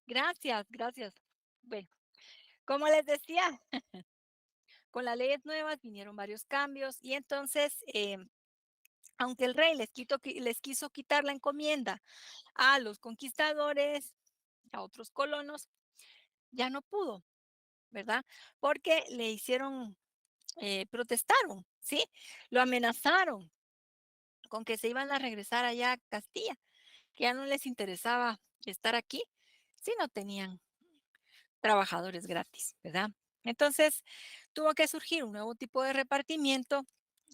Gracias, gracias. Bueno, como les decía, con las leyes nuevas vinieron varios cambios y entonces, aunque el rey les quiso quitar la encomienda a los conquistadores, a otros colonos, ya no pudo, ¿verdad? Porque le hicieron, protestaron, ¿sí? Lo amenazaron con que se iban a regresar allá a Castilla, que ya no les interesaba estar aquí si no tenían trabajadores gratis, ¿verdad? Entonces, tuvo que surgir un nuevo tipo de repartimiento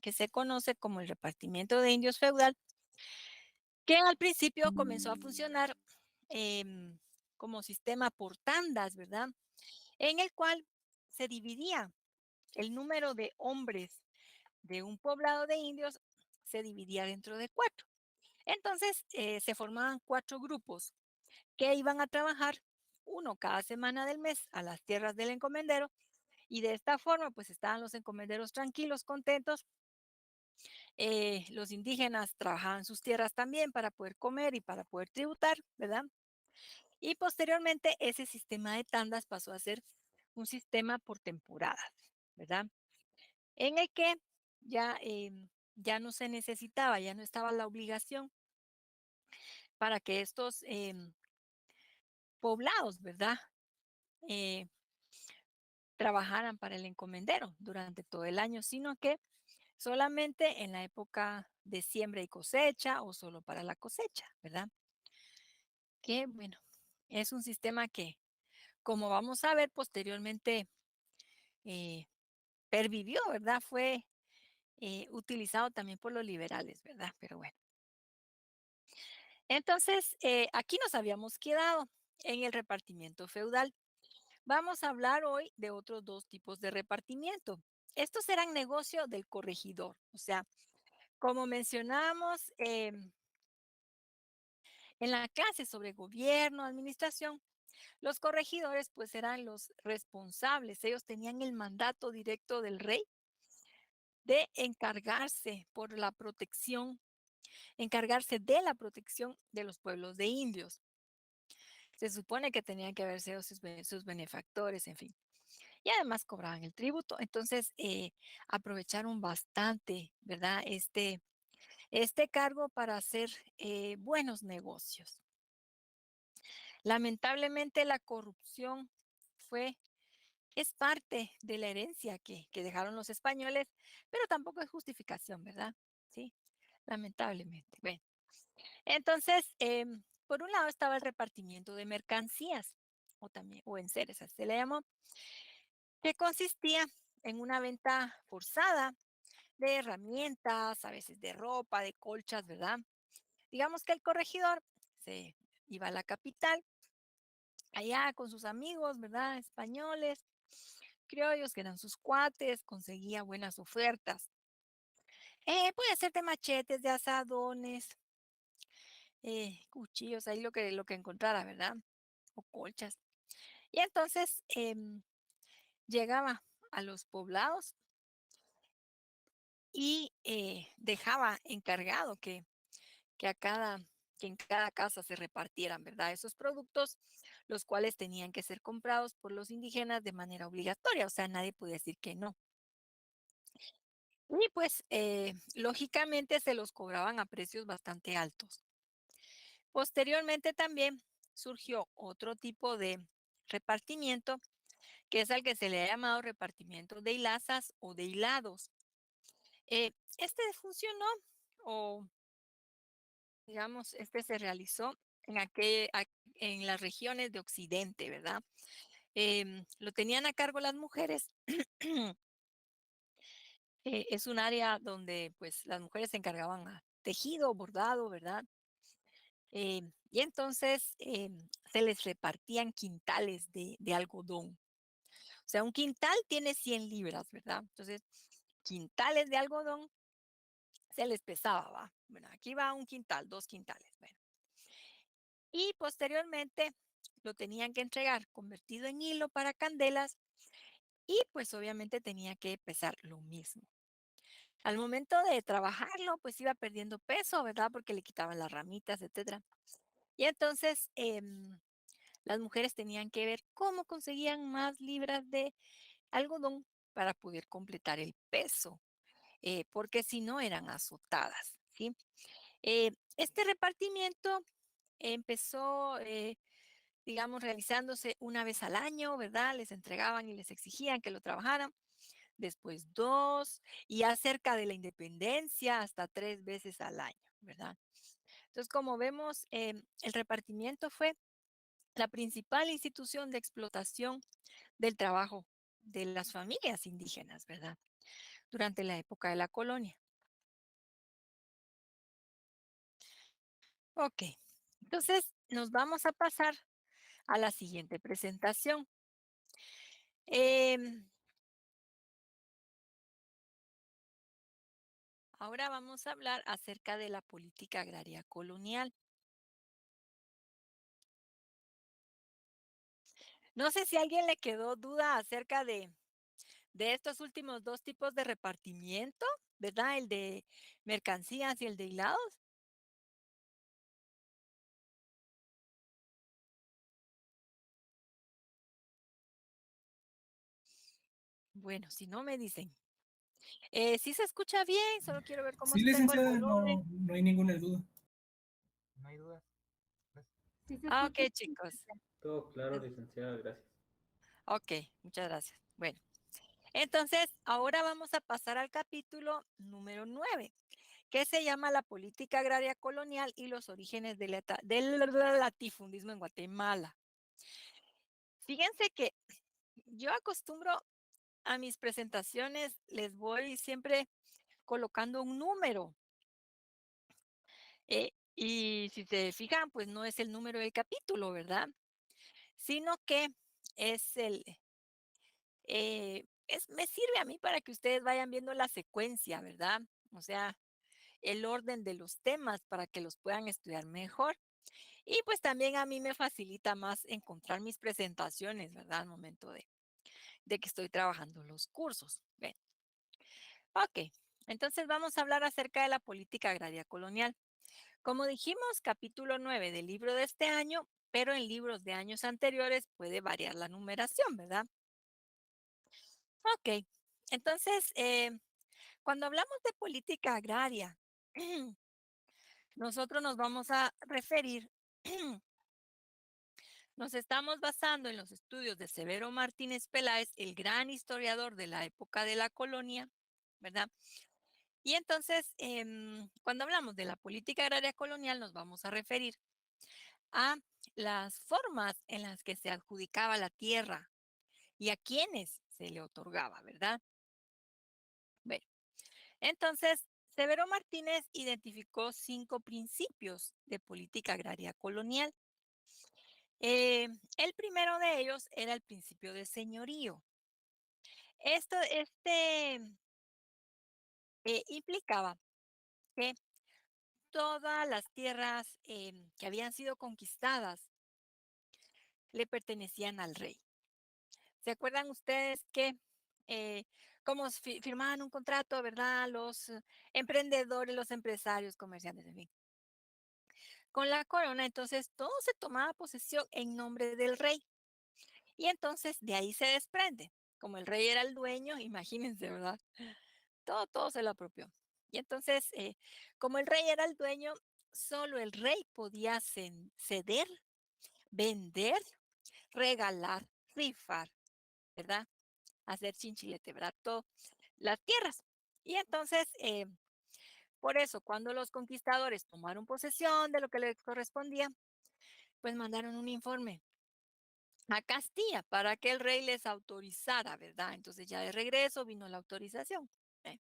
que se conoce como el repartimiento de indios feudal, que al principio comenzó a funcionar em, como sistema por tandas, ¿verdad? En el cual se dividía el número de hombres de un poblado de indios, se dividía dentro de cuatro. Entonces, se formaban cuatro grupos que iban a trabajar uno cada semana del mes a las tierras del encomendero y de esta forma pues estaban los encomenderos tranquilos, contentos. Los indígenas trabajaban sus tierras también para poder comer y para poder tributar, ¿verdad? Y posteriormente ese sistema de tandas pasó a ser un sistema por temporadas, ¿verdad? En el que ya, ya no se necesitaba, ya no estaba la obligación para que estos poblados, ¿verdad? Eh, trabajaran para el encomendero durante todo el año, sino que solamente en la época de siembra y cosecha o solo para la cosecha, ¿verdad? Que bueno, es un sistema que, como vamos a ver posteriormente, eh, pervivió, ¿verdad? Fue utilizado también por los liberales, ¿verdad? Pero bueno, entonces aquí nos habíamos quedado en el repartimiento feudal. Vamos a hablar hoy de otros dos tipos de repartimiento. Estos eran negocio del corregidor, o sea, como mencionamos en la clase sobre gobierno, administración, los corregidores pues eran los responsables, ellos tenían el mandato directo del rey de encargarse por la protección, encargarse de la protección de los pueblos de indios. Se supone que tenían que haber sido sus benefactores, en fin. Y además cobraban el tributo. Entonces, aprovecharon bastante, ¿verdad? Este cargo para hacer buenos negocios. Lamentablemente, la corrupción fue es parte de la herencia que dejaron los españoles, pero tampoco es justificación, ¿verdad? Sí, lamentablemente. Bueno, entonces, por un lado estaba el repartimiento de mercancías, o también, o enseres, así se le llamó, que consistía en una venta forzada de herramientas, a veces de ropa, de colchas, ¿verdad? Digamos que el corregidor se iba a la capital, allá con sus amigos, ¿verdad? Españoles, criollos que eran sus cuates, conseguía buenas ofertas. Puede ser de machetes, de asadones, cuchillos, ahí lo que encontrara, ¿verdad? O colchas. Y entonces llegaba a los poblados y dejaba encargado que que en cada casa se repartieran, ¿verdad? Esos productos, los cuales tenían que ser comprados por los indígenas de manera obligatoria, o sea, nadie podía decir que no. Y pues, lógicamente se los cobraban a precios bastante altos. Posteriormente también surgió otro tipo de repartimiento, que es al que se le ha llamado repartimiento de hilazas o de hilados. Este funcionó, o digamos, este se realizó en las regiones de Occidente, ¿verdad? Lo tenían a cargo las mujeres. Es un área donde pues las mujeres se encargaban a tejido, bordado, ¿verdad? Y entonces se les repartían quintales de algodón. O sea, un quintal tiene 100 libras, ¿verdad? Entonces, quintales de algodón se les pesaba, ¿va? Bueno, aquí va un quintal, dos quintales. Bueno. Y posteriormente lo tenían que entregar convertido en hilo para candelas y pues obviamente tenía que pesar lo mismo. Al momento de trabajarlo, pues iba perdiendo peso, ¿verdad? Porque le quitaban las ramitas, etcétera. Y entonces las mujeres tenían que ver cómo conseguían más libras de algodón para poder completar el peso, porque si no eran azotadas, ¿sí? Este repartimiento empezó, digamos, realizándose una vez al año, ¿verdad? Les entregaban y les exigían que lo trabajaran. Después dos, y acerca de la independencia hasta 3 veces al año, ¿verdad? Entonces, como vemos, el repartimiento fue la principal institución de explotación del trabajo de las familias indígenas, ¿verdad? Durante la época de la colonia. Ok, entonces nos vamos a pasar a la siguiente presentación. Em, Ahora vamos a hablar acerca de la política agraria colonial. No sé si a alguien le quedó duda acerca de estos últimos dos tipos de repartimiento, ¿verdad? El de mercancías y el de hilados. Bueno, si no me dicen. Sí se escucha bien, solo quiero ver cómo Sí, tengo el licenciada, volumen. no hay ninguna duda. No hay dudas. Gracias. Sí se Ah, escucha. ok, chicos. Todo claro, licenciada, gracias. Ok, muchas gracias. Bueno, entonces ahora vamos a pasar al capítulo número 9, que se llama La política agraria colonial y los orígenes del latifundismo en Guatemala. Fíjense que yo acostumbro a mis presentaciones, les voy siempre colocando un número. Y si se fijan, pues no es el número del capítulo, ¿verdad? Sino que es me sirve a mí para que ustedes vayan viendo la secuencia, ¿verdad? O sea, el orden de los temas para que los puedan estudiar mejor. Y pues también a mí me facilita más encontrar mis presentaciones, ¿verdad? Al momento de que estoy trabajando los cursos. Bien. Ok, entonces vamos a hablar acerca de la política agraria colonial. Como dijimos, capítulo 9 del libro de este año, pero en libros de años anteriores puede variar la numeración, ¿verdad? Ok, entonces, cuando hablamos de política agraria, nosotros nos vamos a referir, nos estamos basando en los estudios de Severo Martínez Peláez, el gran historiador de la época de la colonia, ¿verdad? Y entonces, cuando hablamos de la política agraria colonial, nos vamos a referir a las formas en las que se adjudicaba la tierra y a quienes se le otorgaba, ¿verdad? Bueno, entonces, Severo Martínez identificó 5 principios de política agraria colonial. El primero de ellos era el principio de señorío. Este implicaba que todas las tierras que habían sido conquistadas le pertenecían al rey. ¿Se acuerdan ustedes que eh, como firmaban un contrato, verdad? Los emprendedores, los empresarios, comerciantes, en fin. Con la corona, entonces todo se tomaba posesión en nombre del rey. Y entonces de ahí se desprende. Como el rey era el dueño, imagínense, ¿verdad? Todo se lo apropió. Y entonces, como el rey era el dueño, solo el rey podía ceder, vender, regalar, rifar, ¿verdad? Hacer chinchilete, ¿verdad? Todo, las tierras. Y entonces, por eso, cuando los conquistadores tomaron posesión de lo que les correspondía, pues mandaron un informe a Castilla para que el rey les autorizara, ¿verdad? Entonces ya de regreso vino la autorización. ¿Eh?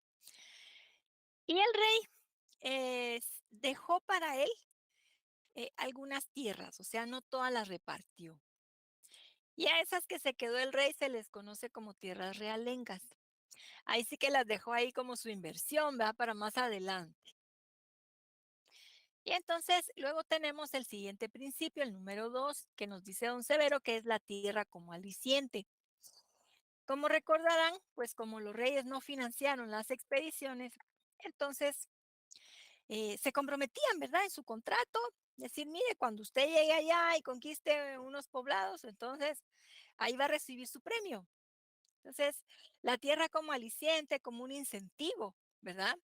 Y el rey dejó para él algunas tierras, o sea, no todas las repartió. Y a esas que se quedó el rey se les conoce como tierras realengas. Ahí sí que las dejó ahí como su inversión, ¿verdad? Para más adelante. Y entonces luego tenemos el siguiente principio, el número 2, que nos dice don Severo, que es la tierra como aliciente. Como recordarán, pues como los reyes no financiaron las expediciones, entonces se comprometían, ¿verdad? En su contrato Decir, mire, cuando usted llegue allá y conquiste unos poblados, entonces ahí va a recibir su premio. Entonces, la tierra como aliciente, como un incentivo, ¿verdad?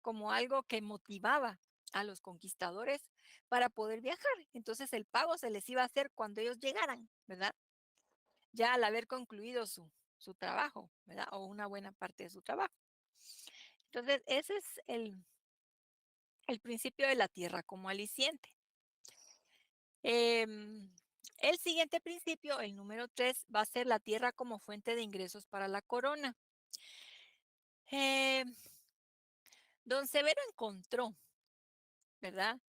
Como algo que motivaba a los conquistadores para poder viajar. Entonces, el pago se les iba a hacer cuando ellos llegaran, ¿verdad? Ya al haber concluido su trabajo, ¿verdad? O una buena parte de su trabajo. Entonces, ese es el principio de la tierra como aliciente. Em, el siguiente principio, el número 3, va a ser la tierra como fuente de ingresos para la corona. Em, Don Severo encontró, ¿verdad?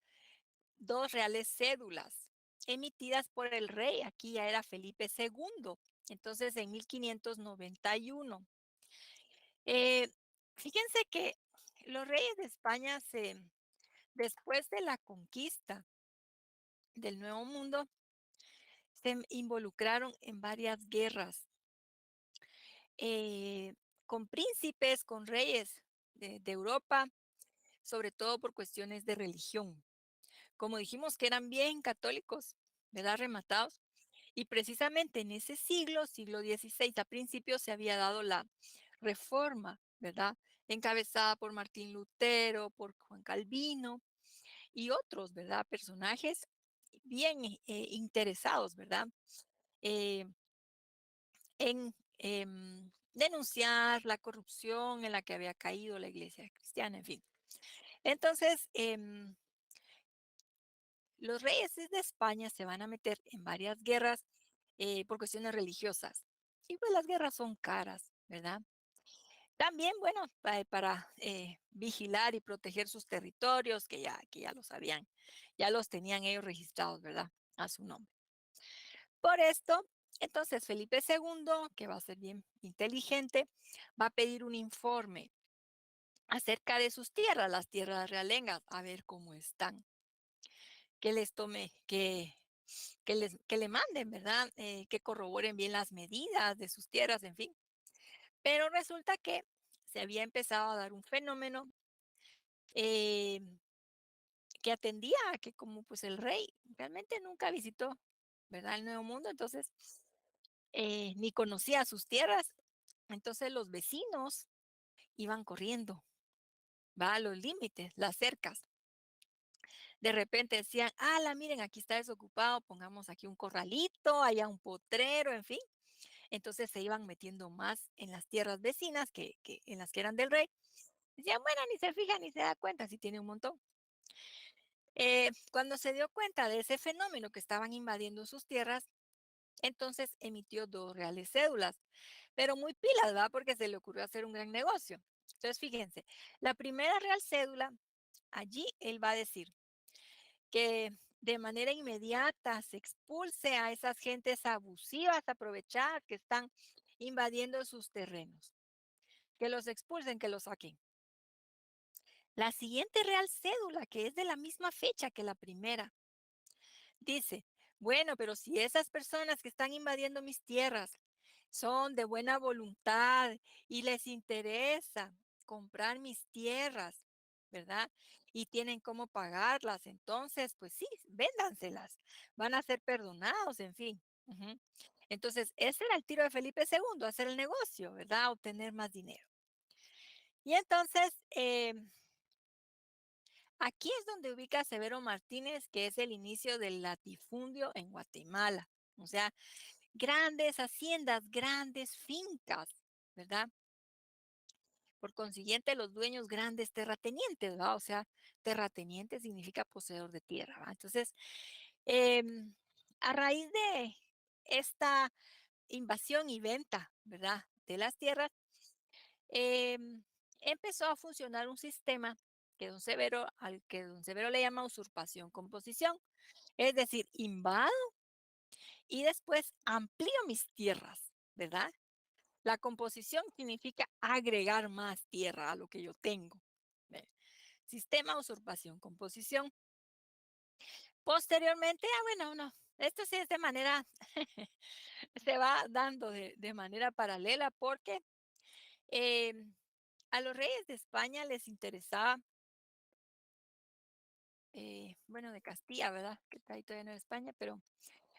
Dos reales cédulas emitidas por el rey, aquí ya era Felipe II, entonces en 1591. Eh, Fíjense que los reyes de España después de la conquista del Nuevo Mundo, se involucraron en varias guerras con príncipes, con reyes de Europa, sobre todo por cuestiones de religión. Como dijimos que eran bien católicos, ¿verdad? Rematados. Y precisamente en ese siglo XVI, a principios se había dado la reforma, ¿verdad? Encabezada por Martín Lutero, por Juan Calvino y otros, ¿verdad? Personajes bien interesados, ¿verdad? Eh, en denunciar la corrupción en la que había caído la iglesia cristiana, en fin. Entonces, los reyes de España se van a meter en varias guerras por cuestiones religiosas. Y pues las guerras son caras, ¿verdad? También, bueno, para vigilar y proteger sus territorios, que ya los habían, ya los tenían ellos registrados, ¿verdad? A su nombre. Por esto, entonces Felipe II, que va a ser bien inteligente, va a pedir un informe acerca de sus tierras, las tierras realengas, a ver cómo están, que les tome, que le manden, ¿verdad? Que corroboren bien las medidas de sus tierras, en fin. Pero resulta que se había empezado a dar un fenómeno eh, que atendía a que como pues el rey realmente nunca visitó, ¿verdad? El Nuevo Mundo, entonces ni conocía sus tierras. Entonces los vecinos iban corriendo, va a los límites, las cercas. De repente decían, la miren, aquí está desocupado, pongamos aquí un corralito, allá un potrero, en fin. Entonces se iban metiendo más en las tierras vecinas que en las que eran del rey. Decían, bueno, ni se fija ni se da cuenta si tiene un montón. Cuando se dio cuenta de ese fenómeno que estaban invadiendo sus tierras, entonces emitió dos reales cédulas, pero muy pilas, ¿verdad? Porque se le ocurrió hacer un gran negocio. Entonces, fíjense, la primera real cédula, allí él va a decir que de manera inmediata se expulse a esas gentes abusivas, aprovechadas que están invadiendo sus terrenos. Que los expulsen, que los saquen. La siguiente real cédula, que es de la misma fecha que la primera, dice, bueno, pero si esas personas que están invadiendo mis tierras son de buena voluntad y les interesa comprar mis tierras, ¿verdad? Y tienen cómo pagarlas, entonces, pues sí, véndanselas, van a ser perdonados, en fin. Ujú. Entonces, ese era el tiro de Felipe II, hacer el negocio, ¿verdad? Obtener más dinero. Y entonces, aquí es donde ubica Severo Martínez, que es el inicio del latifundio en Guatemala. O sea, grandes haciendas, grandes fincas, ¿verdad? Por consiguiente, los dueños grandes terratenientes, ¿verdad? O sea, terrateniente significa poseedor de tierra, ¿verdad? Entonces, em, a raíz de esta invasión y venta, ¿verdad? De las tierras, em, empezó a funcionar un sistema al que don Severo le llama usurpación composición. Es decir, invado y después amplío mis tierras, ¿verdad? La composición significa agregar más tierra a lo que yo tengo. ¿Ve? Sistema, usurpación, composición. Posteriormente, bueno, no, esto sí es de manera, se va dando de manera paralela porque eh, a los reyes de España les interesaba bueno, de Castilla, ¿verdad? Que está ahí todavía no en España, pero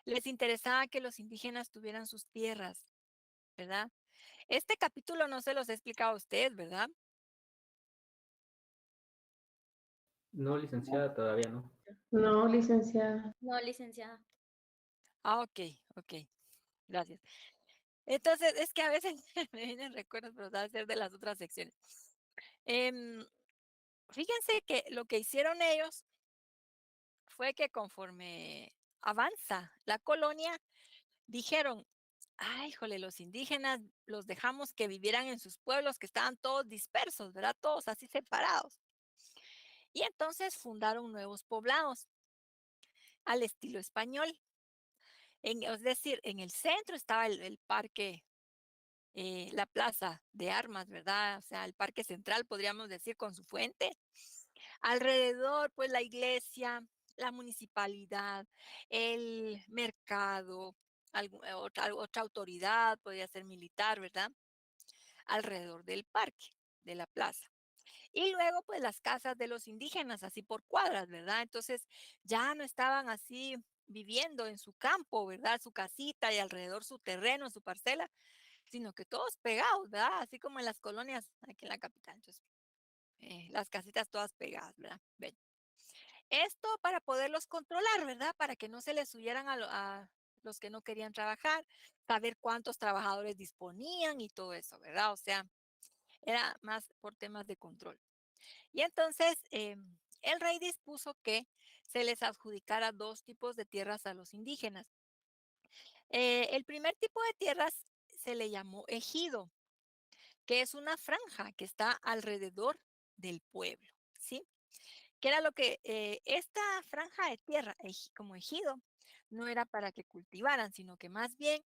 les interesaba que los indígenas tuvieran sus tierras, ¿verdad? Este capítulo no se los he explicado a usted, ¿verdad? No, licenciada, todavía no. No, licenciada. No, licenciada. Ah, ok, ok, gracias. Entonces, es que a veces me vienen recuerdos, pero va a ser de las otras secciones. Em, Fíjense que lo que hicieron ellos fue que conforme avanza la colonia, dijeron, ay, híjole, los indígenas los dejamos que vivieran en sus pueblos, que estaban todos dispersos, ¿verdad? Todos así separados. Y entonces fundaron nuevos poblados al estilo español. Es decir, en el centro estaba el parque, la plaza de armas, ¿verdad? O sea, el parque central, podríamos decir, con su fuente. Alrededor, pues la iglesia, la municipalidad, el mercado, otra autoridad, podría ser militar, ¿verdad? Alrededor del parque, de la plaza. Y luego, pues las casas de los indígenas, así por cuadras, ¿verdad? Entonces, ya no estaban así viviendo en su campo, ¿verdad? Su casita y alrededor su terreno, su parcela, sino que todos pegados, ¿verdad? Así como en las colonias aquí en la capital. Entonces, las casitas todas pegadas, ¿verdad? Ven. Esto para poderlos controlar, ¿verdad? Para que no se les subieran a los que no querían trabajar, saber cuántos trabajadores disponían y todo eso, ¿verdad? O sea, era más por temas de control. Y entonces el rey dispuso que se les adjudicara dos tipos de tierras a los indígenas. El primer tipo de tierras se le llamó ejido, que es una franja que está alrededor del pueblo, ¿sí? Que era lo que esta franja de tierra, como ejido, no era para que cultivaran, sino que más bien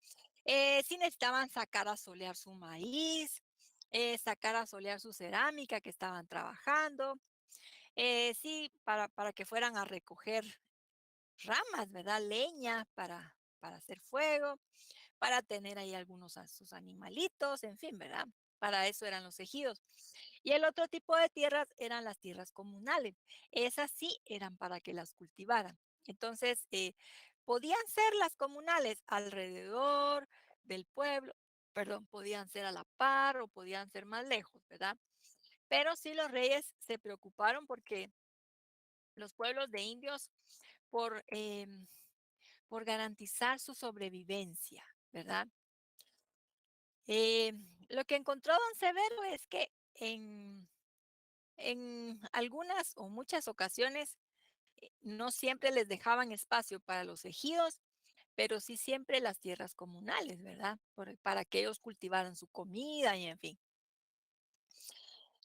sí necesitaban sacar a solear su maíz, sacar a solear su cerámica que estaban trabajando, sí, para que fueran a recoger ramas, ¿verdad? Leña para hacer fuego, para tener ahí algunos a sus animalitos, en fin, ¿verdad? Para eso eran los ejidos. Y el otro tipo de tierras eran las tierras comunales. Esas sí eran para que las cultivaran. Entonces, podían ser las comunales alrededor del pueblo, perdón, podían ser a la par o podían ser más lejos, ¿verdad? Pero sí los reyes se preocuparon porque los pueblos de indios por, por garantizar su sobrevivencia, ¿verdad? Lo que encontró don Severo es que en algunas o muchas ocasiones no siempre les dejaban espacio para los ejidos, pero sí siempre las tierras comunales, ¿verdad? Para que ellos cultivaran su comida y en fin.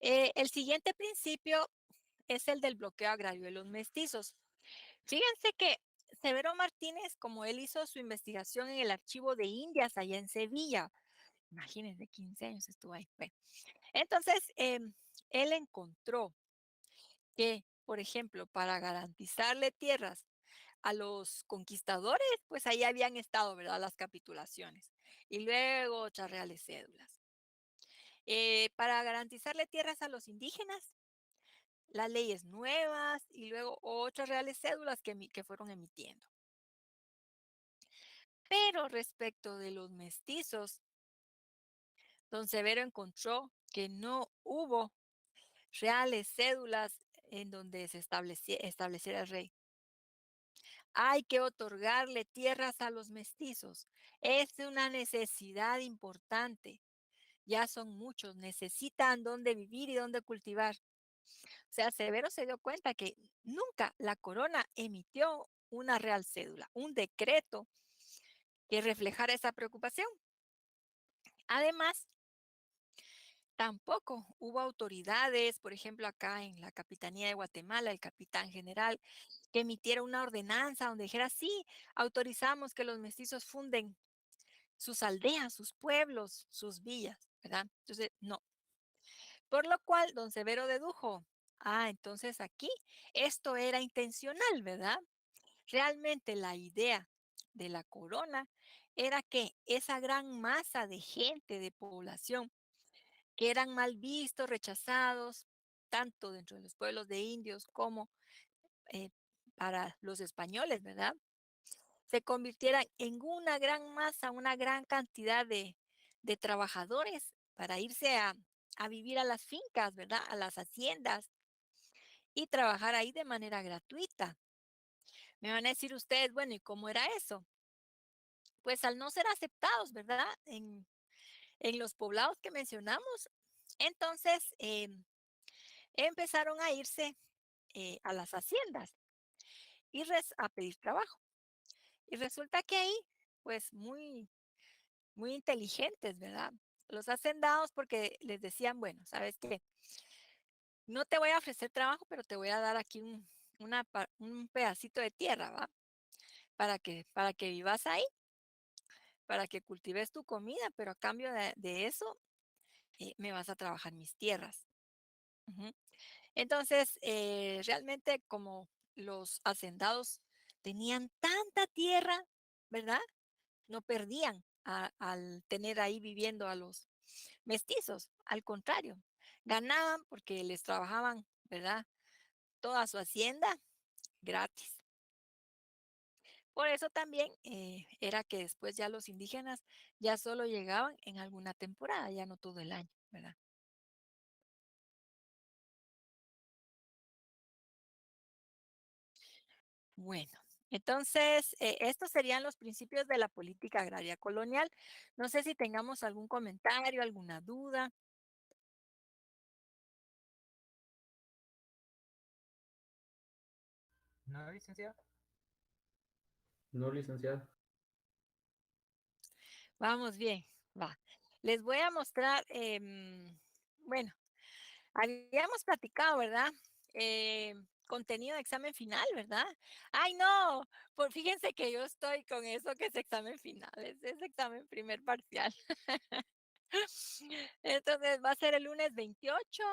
El siguiente principio es el del bloqueo agrario de los mestizos. Fíjense que Severo Martínez, como él hizo su investigación en el archivo de Indias allá en Sevilla, imagínense, 15 años estuvo ahí. Bueno, entonces, él encontró que, por ejemplo, para garantizarle tierras a los conquistadores, pues ahí habían estado, ¿verdad? Las capitulaciones y luego otras reales cédulas. Para garantizarle tierras a los indígenas, las leyes nuevas y luego otras reales cédulas que fueron emitiendo. Pero respecto de los mestizos, don Severo encontró que no hubo reales cédulas en donde se estableciera el rey. Hay que otorgarle tierras a los mestizos. Es una necesidad importante. Ya son muchos, necesitan dónde vivir y dónde cultivar. O sea, Severo se dio cuenta que nunca la corona emitió una real cédula, un decreto que reflejara esa preocupación. Además, tampoco hubo autoridades, por ejemplo, acá en la Capitanía de Guatemala, el capitán general, que emitiera una ordenanza donde dijera, sí, autorizamos que los mestizos funden sus aldeas, sus pueblos, sus villas, ¿verdad? Entonces, no. Por lo cual, don Severo dedujo, entonces aquí esto era intencional, ¿verdad? Realmente la idea de la corona era que esa gran masa de gente, de población, que eran mal vistos, rechazados, tanto dentro de los pueblos de indios como eh, para los españoles, ¿verdad? Se convirtieran en una gran masa, una gran cantidad de trabajadores para irse a vivir a las fincas, ¿verdad? A las haciendas y trabajar ahí de manera gratuita. Me van a decir ustedes, bueno, ¿y cómo era eso? Pues al no ser aceptados, ¿verdad? En los poblados que mencionamos, entonces empezaron a irse a las haciendas y a pedir trabajo. Y resulta que ahí, pues muy inteligentes, ¿verdad? Los hacendados porque les decían, bueno, ¿sabes qué? No te voy a ofrecer trabajo, pero te voy a dar aquí un pedacito de tierra, ¿va? Para que vivas ahí, para que cultives tu comida, pero a cambio de eso me vas a trabajar mis tierras. Ujú. Entonces, realmente como los hacendados tenían tanta tierra, ¿verdad? No perdían al tener ahí viviendo a los mestizos, al contrario, ganaban porque les trabajaban, ¿verdad? Toda su hacienda gratis. Por eso también era que después ya los indígenas ya solo llegaban en alguna temporada, ya no todo el año, ¿verdad? Bueno, entonces estos serían los principios de la política agraria colonial. No sé si tengamos algún comentario, alguna duda. ¿No, licenciada? No, licenciada. Vamos bien, va. Les voy a mostrar, bueno, habíamos platicado, ¿verdad? Contenido de examen final, ¿verdad? Ay, no, fíjense que yo estoy con eso que es examen final, es examen primer parcial. Entonces va a ser el lunes 28,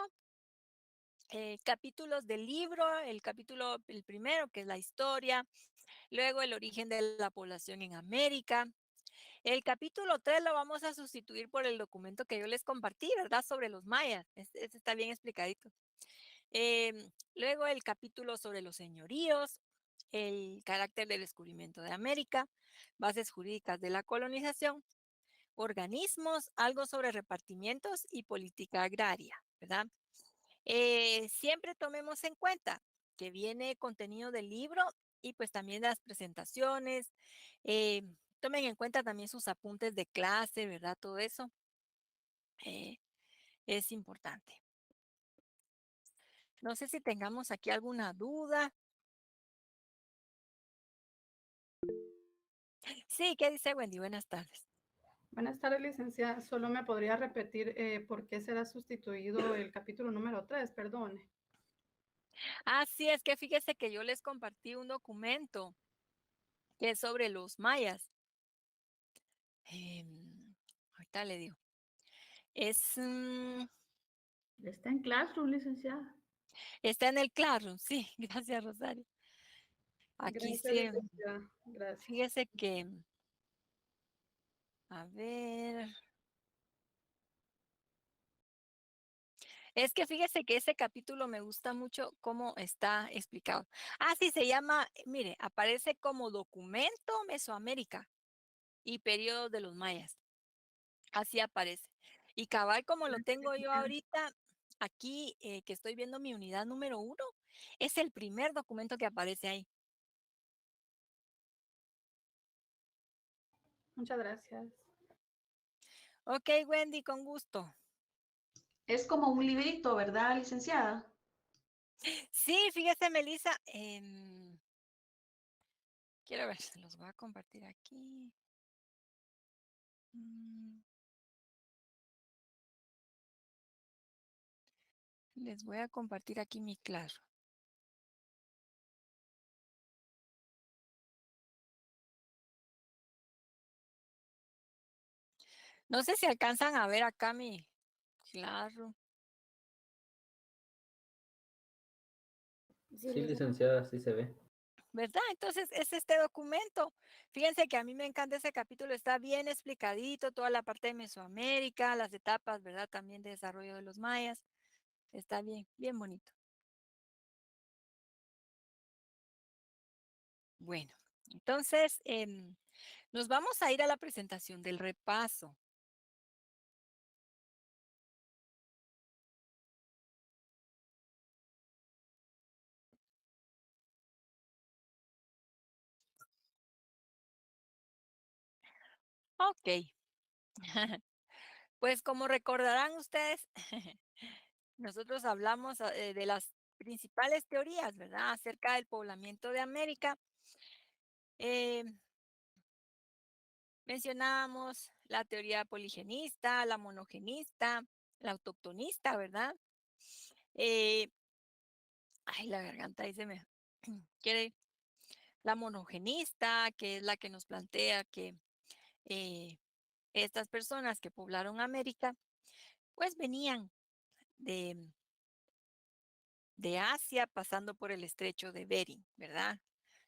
capítulos del libro, el primero, que es la historia, luego el origen de la población en América. El capítulo 3 lo vamos a sustituir por el documento que yo les compartí, ¿verdad? Sobre los mayas. Este está bien explicadito. Luego el capítulo sobre los señoríos, el carácter del descubrimiento de América, bases jurídicas de la colonización, organismos, algo sobre repartimientos y política agraria, ¿verdad? Siempre tomemos en cuenta que viene contenido del libro y pues también las presentaciones. eh, Tomen en cuenta también sus apuntes de clase, ¿verdad? Todo eso eh, es importante. No sé si tengamos aquí alguna duda. Sí, ¿qué dice Wendy? Buenas tardes. Buenas tardes, licenciada. Solo me podría repetir por qué será sustituido el capítulo número 3, perdone. Ah, sí, es que fíjese que yo les compartí un documento que es sobre los mayas. Ahorita le digo. Es, Está en Classroom, licenciada. está en el Classroom, sí, gracias Rosario. Aquí Gracias, sí, licenciada. Gracias. fíjese que, a ver, es que fíjese que ese capítulo me gusta mucho cómo está explicado. Ah, sí, se llama, mire, aparece como documento Mesoamérica y periodo de los mayas. Así aparece. Y cabal, como lo Gracias, tengo yo licenciada. ahorita, aquí que estoy viendo mi unidad número 1, es el primer documento que aparece ahí. Muchas gracias. Ok, Wendy, con gusto. Es como un librito, ¿verdad, licenciada? Sí, fíjese, Melissa, quiero ver, se los voy a compartir aquí. Mm, Les voy a compartir aquí mi claro. No sé si alcanzan a ver acá mi claro, Sí, Sí, licenciada. licenciada, sí se ve. ¿verdad? Entonces es este documento. Fíjense que a mí me encanta ese capítulo, está bien explicadito, toda la parte de Mesoamérica, las etapas, ¿verdad? También de desarrollo de los mayas. Está bien, bien bonito. Bueno, entonces nos vamos a ir a la presentación del repaso. Ok, pues como recordarán ustedes, nosotros hablamos de las principales teorías, ¿verdad? Acerca del poblamiento de América. Eh, Mencionábamos la teoría poligenista, la monogenista, la autoctonista, ¿verdad? Eh, Ay, la garganta ahí se me quiere. La monogenista, que es la que nos plantea que eh, estas personas que poblaron América, pues venían de, de Asia pasando por el estrecho de Bering, ¿verdad?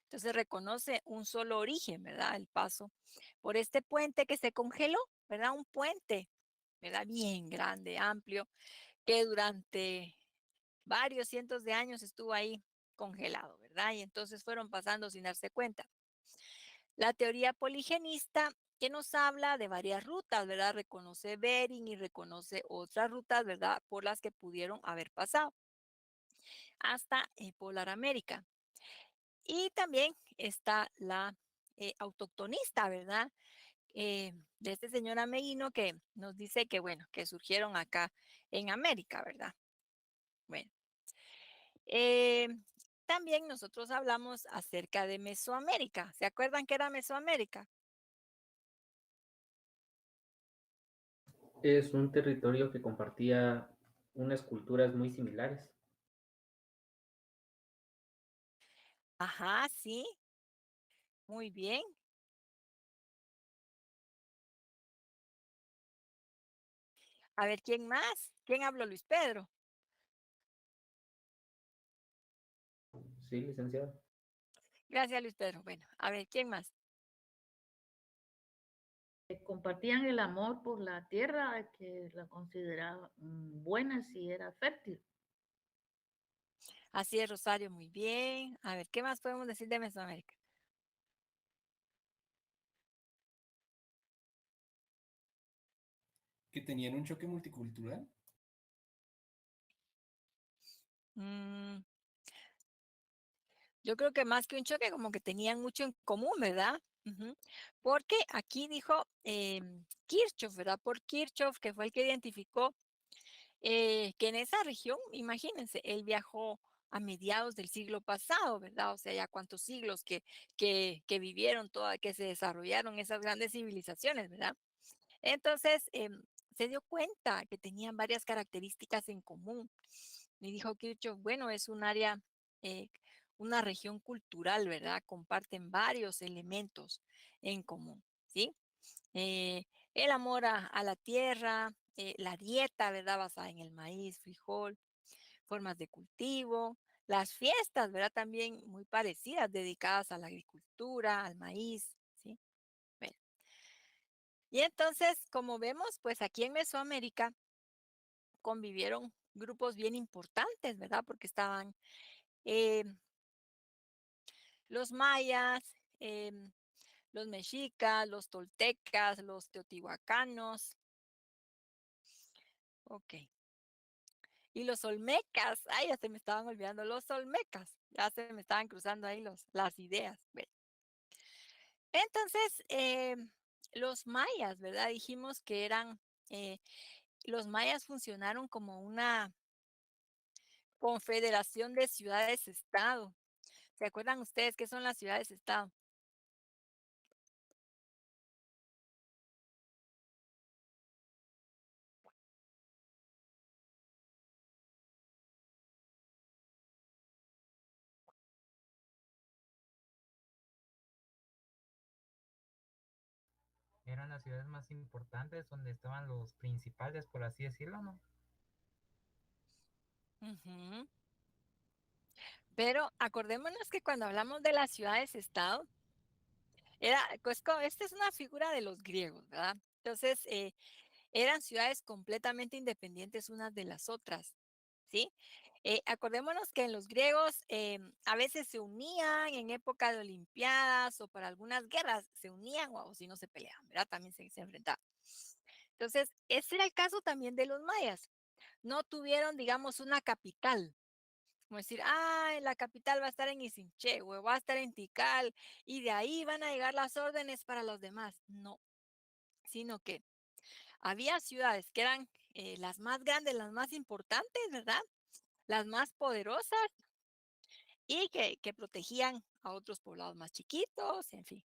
Entonces reconoce un solo origen, ¿verdad? El paso por este puente que se congeló, ¿verdad? Un puente, ¿verdad? Bien grande, amplio, que durante varios cientos de años estuvo ahí congelado, ¿verdad? Y entonces fueron pasando sin darse cuenta. La teoría poligenista que nos habla de varias rutas, ¿verdad? Reconoce Bering y reconoce otras rutas, ¿verdad? Por las que pudieron haber pasado hasta Polar América. Y también está la autoctonista, ¿verdad? De este señor Ameguino que nos dice que, bueno, que surgieron acá en América, ¿verdad? Bueno, eh, también nosotros hablamos acerca de Mesoamérica. ¿Se acuerdan qué era Mesoamérica? Es un territorio que compartía unas culturas muy similares. Ajá, sí, muy bien. A ver, ¿quién más? ¿Quién habló? Luis Pedro. Sí, licenciado. Gracias, Luis Pedro. Bueno, a ver, ¿quién más? Compartían el amor por la tierra, que la consideraban buena si era fértil. Así es, Rosario, muy bien. A ver, ¿qué más podemos decir de Mesoamérica? Que tenían un choque multicultural. Mm, yo creo que más que un choque, como que tenían mucho en común, ¿verdad? Ujú. Porque aquí dijo Kirchhoff, ¿verdad? Por Kirchhoff, que fue el que identificó que en esa región, imagínense, él viajó a mediados del siglo pasado, ¿verdad? O sea, ya cuántos siglos que vivieron, que se desarrollaron esas grandes civilizaciones, ¿verdad? Entonces, se dio cuenta que tenían varias características en común. Y dijo Kirchhoff, bueno, es un área, eh, una región cultural, ¿verdad? Comparten varios elementos en común, ¿sí? Eh, el amor a la tierra, la dieta, ¿verdad? Basada en el maíz, frijol, formas de cultivo, las fiestas, ¿verdad? También muy parecidas, dedicadas a la agricultura, al maíz, ¿sí? Bueno, y entonces, como vemos, pues aquí en Mesoamérica convivieron grupos bien importantes, ¿verdad? Porque estaban eh, los mayas, los mexicas, los toltecas, los teotihuacanos, ok. Y los olmecas, ay, ya se me estaban olvidando los olmecas, ya se me estaban cruzando ahí las ideas. Bueno, entonces, los mayas, ¿verdad? Dijimos que eh, los mayas funcionaron como una confederación de ciudades-estado. ¿Se acuerdan ustedes qué son las ciudades-estado? Eran las ciudades más importantes donde estaban los principales, por así decirlo, ¿no? Ujú. Pero acordémonos que cuando hablamos de las ciudades-estado, esta es una figura de los griegos, ¿verdad? Entonces, eran ciudades completamente independientes unas de las otras. ¿sí? Acordémonos que en los griegos a veces se unían en época de olimpiadas o para algunas guerras, se unían o si no se peleaban, ¿verdad? También se enfrentaban. Entonces, ese era el caso también de los mayas. No tuvieron, digamos, una capital. Como decir, ah, la capital va a estar en Isinche o va a estar en Tikal y de ahí van a llegar las órdenes para los demás. No, sino que había ciudades que eran las más grandes, las más importantes, ¿verdad? Las más poderosas y que protegían a otros poblados más chiquitos, en fin.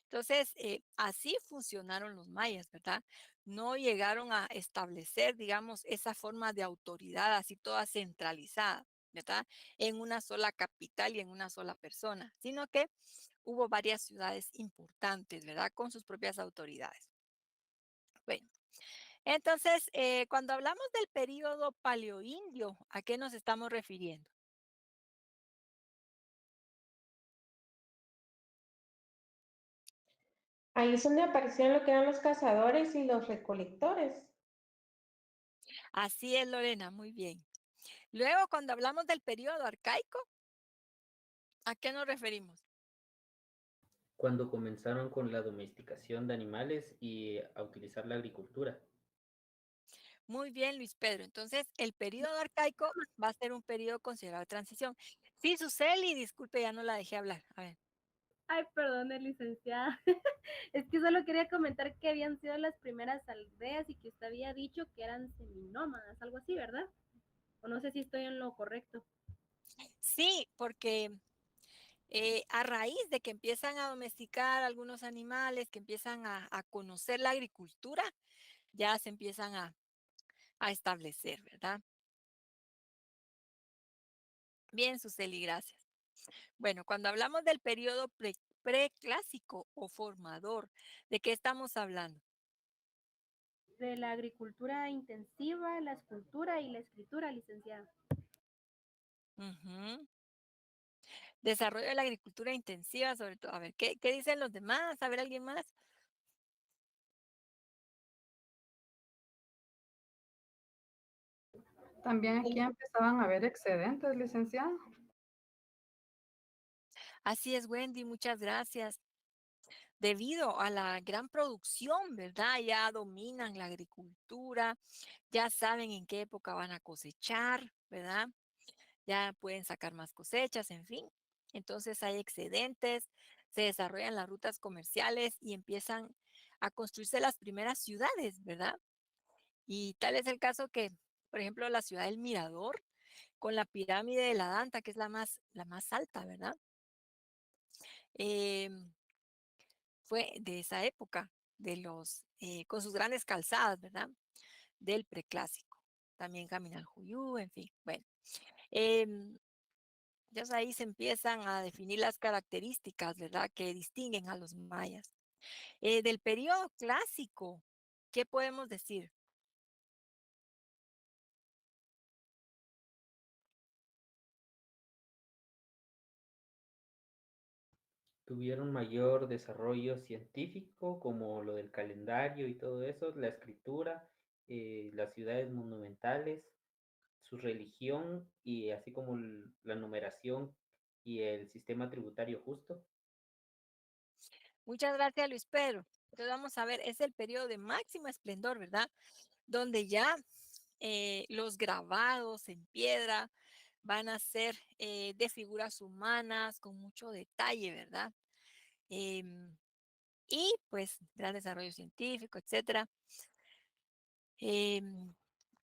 Entonces, así funcionaron los mayas, ¿verdad? No llegaron a establecer, digamos, esa forma de autoridad así toda centralizada, ¿verdad? En una sola capital y en una sola persona, sino que hubo varias ciudades importantes, ¿verdad? Con sus propias autoridades. Bueno, entonces, cuando hablamos del periodo paleoindio, ¿a qué nos estamos refiriendo? Ahí es donde aparecían lo que eran los cazadores y los recolectores. Así es, Lorena, muy bien. Luego, cuando hablamos del periodo arcaico, ¿a qué nos referimos? Cuando comenzaron con la domesticación de animales y a utilizar la agricultura. Muy bien, Luis Pedro. Entonces, el periodo arcaico va a ser un periodo considerado de transición. Sí, Suseli, disculpe, ya no la dejé hablar. A ver. Ay, perdone, licenciada. Es que solo quería comentar que habían sido las primeras aldeas y que usted había dicho que eran seminómadas, algo así, ¿verdad? O no sé si estoy en lo correcto. Sí, porque a raíz de que empiezan a domesticar algunos animales, que empiezan a conocer la agricultura, ya se empiezan a establecer, ¿verdad? Bien, Suseli, gracias. Bueno, cuando hablamos del periodo preclásico o formador, ¿de qué estamos hablando? De la agricultura intensiva, la escultura y la escritura, licenciada. Ujú. Desarrollo de la agricultura intensiva, sobre todo. A ver, ¿qué dicen los demás? A ver, ¿alguien más? También aquí empezaban a haber excedentes, licenciada. Así es, Wendy, muchas gracias. Debido a la gran producción, ¿verdad? Ya dominan la agricultura, ya saben en qué época van a cosechar, ¿verdad? Ya pueden sacar más cosechas, en fin. Entonces hay excedentes, se desarrollan las rutas comerciales y empiezan a construirse las primeras ciudades, ¿verdad? Y tal es el caso que, por ejemplo, la ciudad del Mirador, con la pirámide de la Danta, que es la más alta, ¿verdad? Em, Fue de esa época, con sus grandes calzadas, ¿verdad? Del preclásico. También Caminal Juyú, en fin, bueno. em, Entonces ahí se empiezan a definir las características, ¿verdad? Que distinguen a los mayas. Del periodo clásico, ¿qué podemos decir? Tuvieron mayor desarrollo científico, como lo del calendario y todo eso, la escritura, las ciudades monumentales, su religión y así como la numeración y el sistema tributario justo. Muchas gracias, Luis Pedro. Entonces vamos a ver, es el periodo de máximo esplendor, ¿verdad? Donde ya los grabados en piedra van a ser de figuras humanas con mucho detalle, ¿verdad? Em, y pues gran desarrollo científico, etcétera. Em,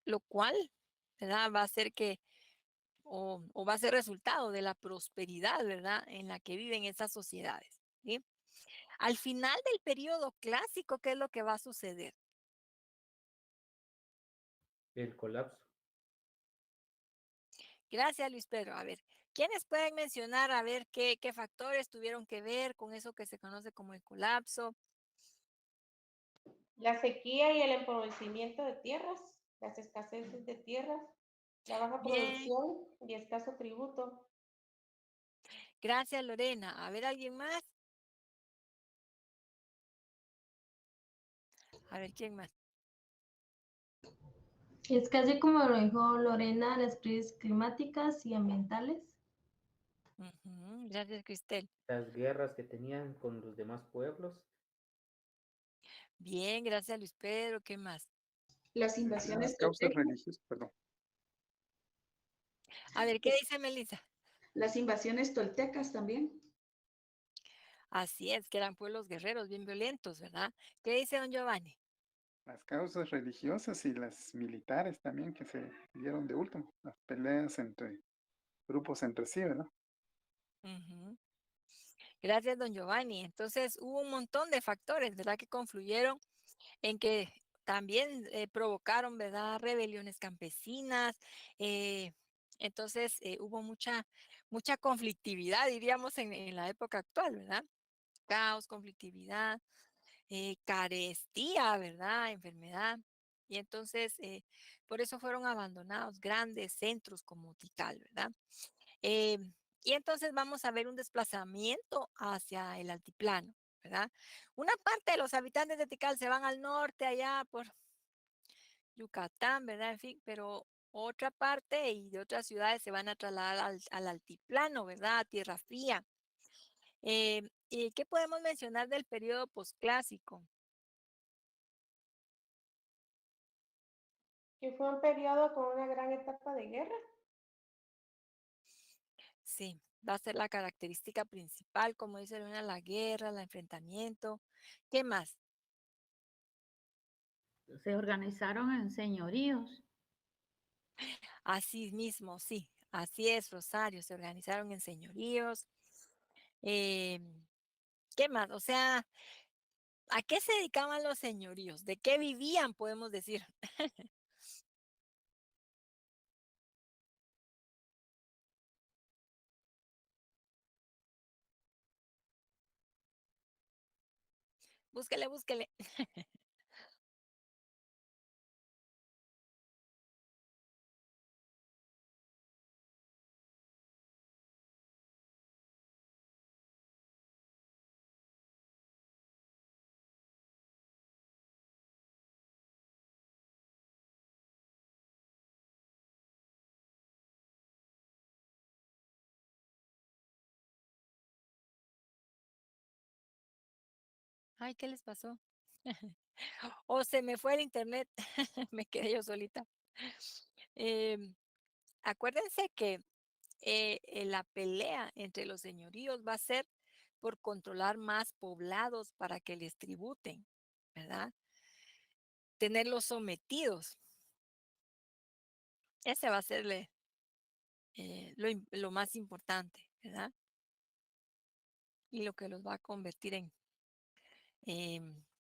lo cual, ¿verdad? Va a ser o va a ser resultado de la prosperidad, ¿verdad? En la que viven esas sociedades, ¿sí? Al final del periodo clásico, ¿qué es lo que va a suceder? El colapso. Gracias, Luis Pedro. A ver, ¿quiénes pueden mencionar a ver qué factores tuvieron que ver con eso que se conoce como el colapso? La sequía y el empobrecimiento de tierras, las escaseces de tierras, la baja Bien, producción y escaso tributo. gracias, Lorena. A ver, ¿alguien más? A ver, ¿quién más? Es casi como lo dijo Lorena, las crisis climáticas y ambientales. Ujú, gracias, Cristel. Las guerras que tenían con los demás pueblos. Bien, gracias, Luis Pedro. ¿Qué más? Las Las invasiones causas toltecas, religiosas, perdón. A ver, ¿qué dice Melissa? las invasiones toltecas también. Así es, que eran pueblos guerreros bien violentos, ¿verdad? ¿Qué dice don Giovanni? Las causas religiosas y las militares también que se dieron de último. Las peleas entre grupos entre sí, ¿verdad? Ujú. Gracias, don Giovanni. Entonces, hubo un montón de factores, ¿verdad? Que confluyeron en que también provocaron, ¿verdad? Rebeliones campesinas. Hubo mucha conflictividad, diríamos, en la época actual, ¿verdad? Caos, conflictividad, carestía, ¿verdad? Enfermedad. Y entonces, por eso fueron abandonados grandes centros como Tikal, ¿verdad? Eh, y entonces vamos a ver un desplazamiento hacia el altiplano, ¿verdad? Una parte de los habitantes de Tikal se van al norte, allá por Yucatán, ¿verdad? En fin, pero otra parte y de otras ciudades se van a trasladar al altiplano, ¿verdad? A tierra fría. ¿Y qué podemos mencionar del periodo posclásico? Que fue un periodo con una gran etapa de guerra. Sí, va a ser la característica principal, como dice Luna, la guerra, el enfrentamiento. ¿Qué más? Se organizaron en señoríos. Así mismo, sí, así es, Rosario, se organizaron en señoríos. Eh, ¿Qué más? O sea, ¿a qué se dedicaban los señoríos? ¿De qué vivían, podemos decir? Búsquele, búsquele. Ay, ¿qué les pasó? O se me fue el internet, me quedé yo solita. Em, Acuérdense que la pelea entre los señoríos va a ser por controlar más poblados para que les tributen, ¿verdad? Tenerlos sometidos. Ese va a ser lo más importante, ¿verdad? Y lo que los va a convertir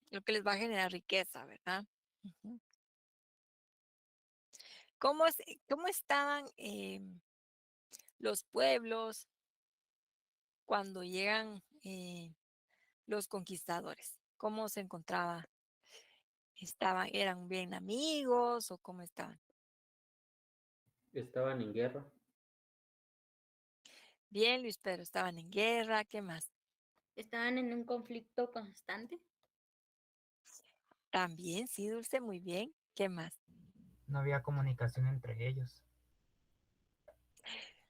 lo que les va a generar riqueza, ¿verdad? Ujú. ¿Cómo estaban los pueblos cuando llegan los conquistadores? ¿Cómo se encontraba? ¿Eran bien amigos o cómo estaban? Estaban en guerra. Bien, Luis Pedro, estaban en guerra, ¿qué más? Estaban en un conflicto constante. También, sí, Dulce, muy bien. ¿Qué más? No había comunicación entre ellos.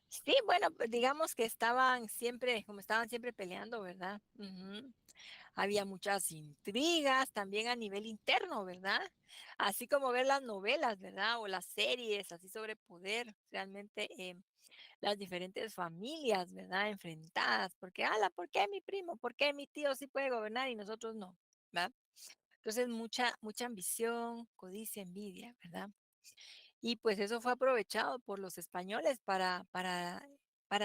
Sí, bueno, pues digamos que estaban siempre, como estaban siempre peleando, ¿verdad? Ujú. Había muchas intrigas también a nivel interno, ¿verdad? Así como ver las novelas, ¿verdad? O las series, así sobre poder, realmente las diferentes familias, ¿verdad? Enfrentadas, porque, ala, ¿por qué mi primo? ¿Por qué mi tío sí puede gobernar y nosotros no? ¿Verdad? Entonces, mucha ambición, codicia, envidia, ¿verdad? Y pues eso fue aprovechado por los españoles para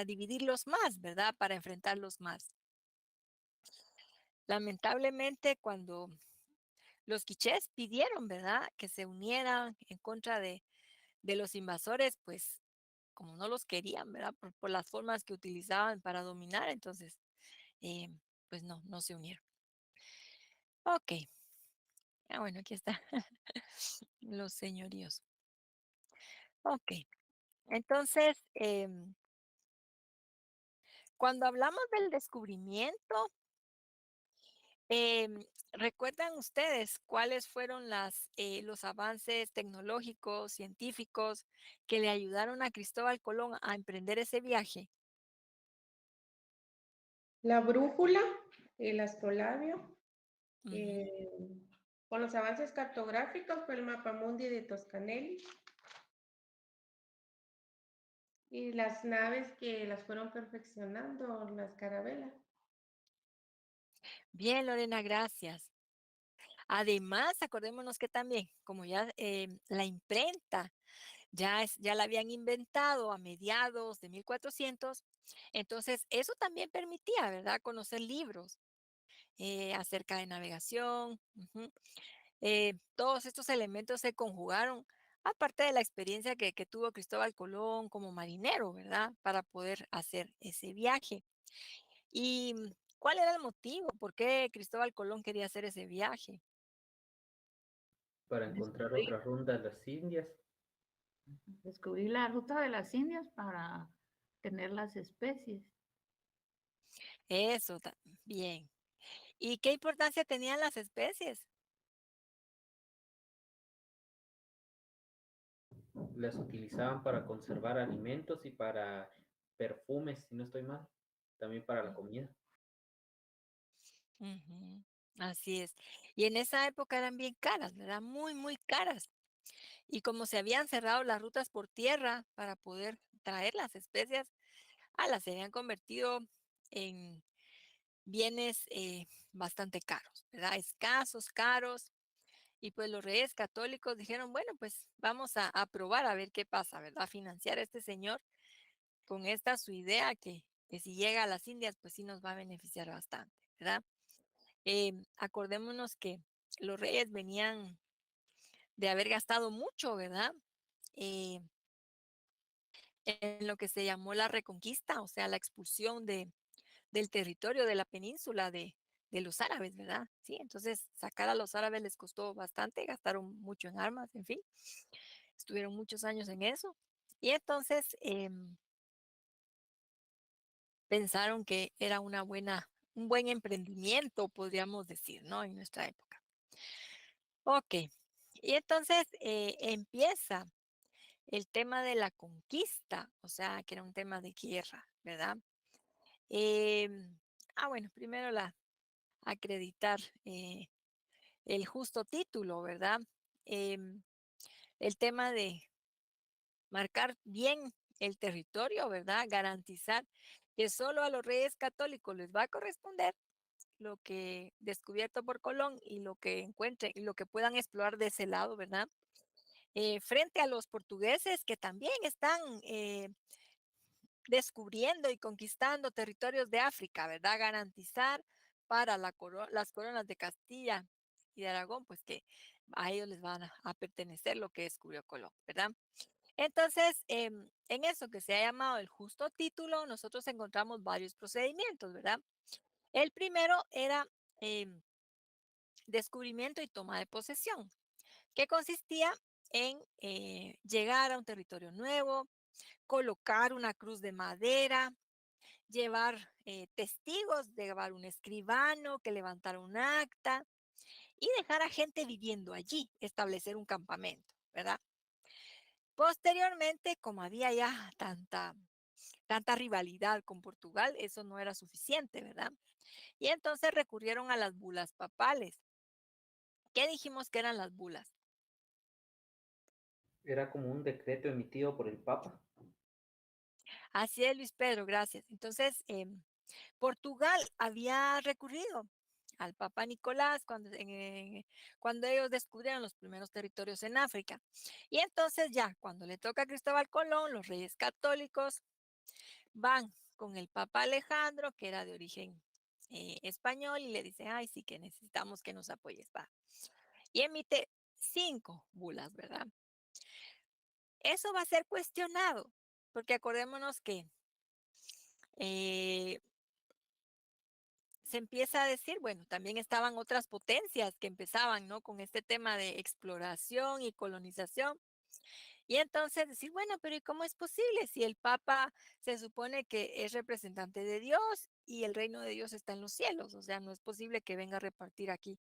dividirlos más, ¿verdad? Para enfrentarlos más. Lamentablemente, cuando los quichés pidieron, ¿verdad? Que se unieran en contra de los invasores, pues como no los querían, ¿verdad? Por las formas que utilizaban para dominar, entonces, eh, pues no se unieron. Ok, bueno, aquí está los señoríos. Ok, entonces, cuando hablamos del descubrimiento, ¿Recuerdan ustedes cuáles fueron los avances tecnológicos, científicos que le ayudaron a Cristóbal Colón a emprender ese viaje? La brújula, el astrolabio, Ujú. con los avances cartográficos fue el mapamundi de Toscanelli y las naves que las fueron perfeccionando, las carabelas. Bien, Lorena, gracias. Además, acordémonos que también, como ya la imprenta ya la habían inventado a mediados de 1400, entonces eso también permitía, ¿verdad?, conocer libros acerca de navegación. Ujú. Todos estos elementos se conjugaron, aparte de la experiencia que tuvo Cristóbal Colón como marinero, ¿verdad?, para poder hacer ese viaje. ¿Y cuál era el motivo? ¿Por qué Cristóbal Colón quería hacer ese viaje? Para encontrar Descubrir, otra ronda a las Indias. descubrir la ruta de las Indias para tener las especies. Eso, bien. ¿Y qué importancia tenían las especies? Las utilizaban para conservar alimentos y para perfumes, si no estoy mal. También para la comida. Ujú, así es. Y en esa época eran bien caras, ¿verdad? Muy, muy caras. Y como se habían cerrado las rutas por tierra para poder traer las especias, las se habían convertido en bienes bastante caros, ¿verdad? Escasos, caros. Y pues los reyes católicos dijeron, bueno, pues vamos a probar a ver qué pasa, ¿verdad? Financiar a este señor con esta su idea que si llega a las Indias, pues sí nos va a beneficiar bastante, ¿verdad? Acordémonos que los reyes venían de haber gastado mucho, ¿verdad? Eh, en lo que se llamó la reconquista, o sea, la expulsión del territorio de la península de los árabes, ¿verdad? Sí, entonces sacar a los árabes les costó bastante, gastaron mucho en armas, en fin, estuvieron muchos años en eso. Y entonces pensaron que era un buen emprendimiento, podríamos decir, ¿no? En nuestra época. Ok, y entonces empieza el tema de la conquista, o sea, que era un tema de guerra, ¿verdad? Bueno, primero acreditar el justo título, ¿verdad? Em, el tema de marcar bien el territorio, ¿verdad? Garantizar que solo a los reyes católicos les va a corresponder lo que descubierto por Colón y lo que encuentren y lo que puedan explorar de ese lado, ¿verdad? Frente a los portugueses que también están descubriendo y conquistando territorios de África, ¿verdad? Garantizar para las coronas de Castilla y de Aragón, pues que a ellos les van a pertenecer lo que descubrió Colón, ¿verdad? Entonces, en eso que se ha llamado el justo título, nosotros encontramos varios procedimientos, ¿verdad? El primero era em, descubrimiento y toma de posesión, que consistía en llegar a un territorio nuevo, colocar una cruz de madera, llevar testigos, llevar un escribano que levantara un acta y dejar a gente viviendo allí, establecer un campamento, ¿verdad? Posteriormente, como había ya tanta rivalidad con Portugal, eso no era suficiente, ¿verdad? Y entonces recurrieron a las bulas papales. ¿Qué dijimos que eran las bulas? Era como un decreto emitido por el Papa. Así es, Luis Pedro, gracias. Entonces, Portugal había recurrido al Papa Nicolás cuando ellos descubrieron los primeros territorios en África. Y entonces ya, cuando le toca a Cristóbal Colón, los reyes católicos van con el Papa Alejandro, que era de origen español, y le dicen, ay, sí que necesitamos que nos apoyes, va. Y emite 5 bulas, ¿verdad? Eso va a ser cuestionado, porque acordémonos que eh, se empieza a decir, bueno, también estaban otras potencias que empezaban, ¿no? Con este tema de exploración y colonización. Y entonces decir, bueno, pero ¿y cómo es posible si el Papa se supone que es representante de Dios y el reino de Dios está en los cielos. O sea, no es posible que venga a repartir aquí,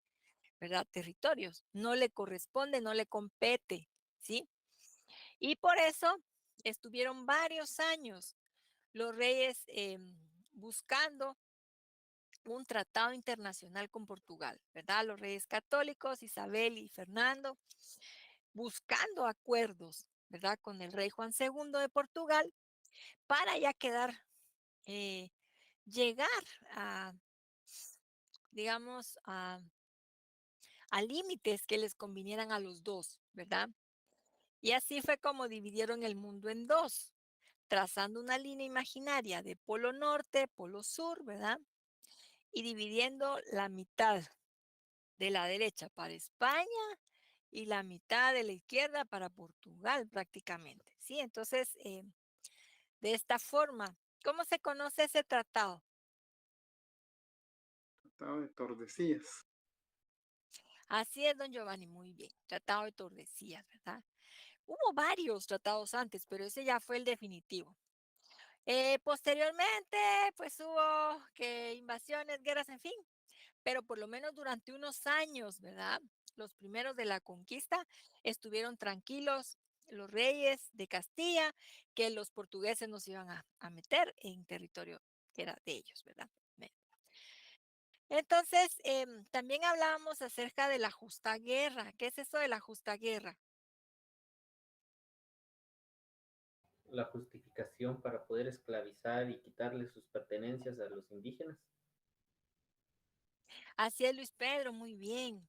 ¿verdad? Territorios. No le corresponde, no le compete, ¿sí? Y por eso estuvieron varios años los reyes buscando un tratado internacional con Portugal, ¿verdad? Los reyes católicos, Isabel y Fernando, buscando acuerdos, ¿verdad? Con el rey Juan II de Portugal para ya eh, llegar a, digamos, a límites que les convinieran a los dos, ¿verdad? Y así fue como dividieron el mundo en dos, trazando una línea imaginaria de polo norte, polo sur, ¿verdad? Y dividiendo la mitad de la derecha para España y la mitad de la izquierda para Portugal prácticamente, ¿sí? Entonces, de esta forma, ¿cómo se conoce ese tratado? Tratado de Tordesillas. Así es, don Giovanni, muy bien. Tratado de Tordesillas, ¿verdad? Hubo varios tratados antes, pero ese ya fue el definitivo. Posteriormente, pues hubo que invasiones, guerras, en fin, pero por lo menos durante unos años, ¿verdad? Los primeros de la conquista estuvieron tranquilos los reyes de Castilla, que los portugueses nos iban a meter en territorio que era de ellos, ¿verdad? Entonces, también hablábamos acerca de la justa guerra. ¿Qué es eso de la justa guerra? La justificación para poder esclavizar y quitarle sus pertenencias a los indígenas. Así es, Luis Pedro, muy bien.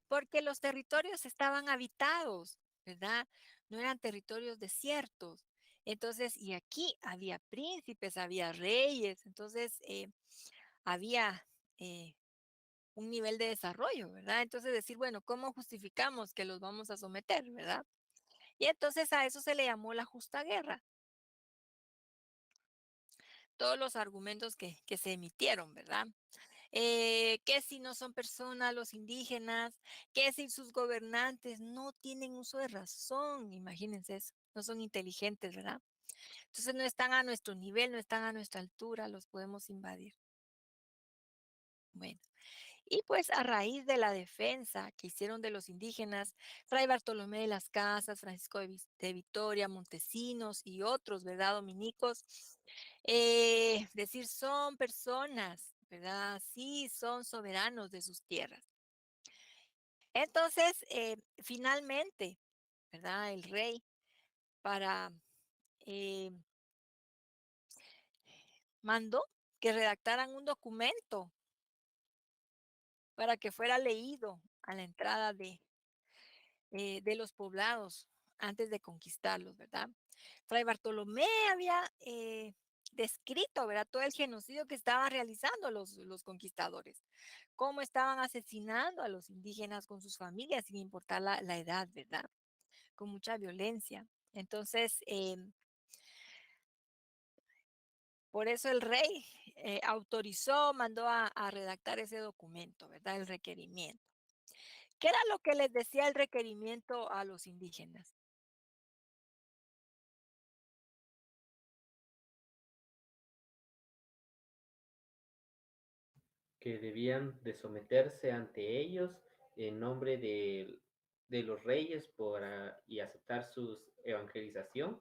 Porque los territorios estaban habitados, ¿verdad? No eran territorios desiertos. Entonces, y aquí había príncipes, había reyes, entonces había un nivel de desarrollo, ¿verdad? Entonces decir, bueno, ¿cómo justificamos que los vamos a someter, ¿verdad? Y entonces a eso se le llamó la justa guerra. Todos los argumentos que se emitieron, ¿verdad? Que si no son personas los indígenas, que si sus gobernantes no tienen uso de razón, imagínense eso, no son inteligentes, ¿verdad? Entonces no están a nuestro nivel, no están a nuestra altura, los podemos invadir. Bueno, y pues a raíz de la defensa que hicieron de los indígenas, Fray Bartolomé de las Casas, Francisco de Vitoria, Montesinos y otros, ¿verdad? Dominicos, decir son personas, ¿verdad? Sí, son soberanos de sus tierras. Entonces, finalmente, ¿verdad? El rey para eh, mandó que redactaran un documento para que fuera leído a la entrada de los poblados antes de conquistarlos, ¿verdad? Fray Bartolomé había descrito, ¿verdad? Todo el genocidio que estaban realizando los conquistadores, cómo estaban asesinando a los indígenas con sus familias sin importar la edad, ¿verdad? Con mucha violencia. Entonces, por eso el rey autorizó, mandó a redactar ese documento, ¿verdad? El requerimiento. ¿Qué era lo que les decía el requerimiento a los indígenas? Que debían de someterse ante ellos en nombre de los reyes y aceptar su evangelización,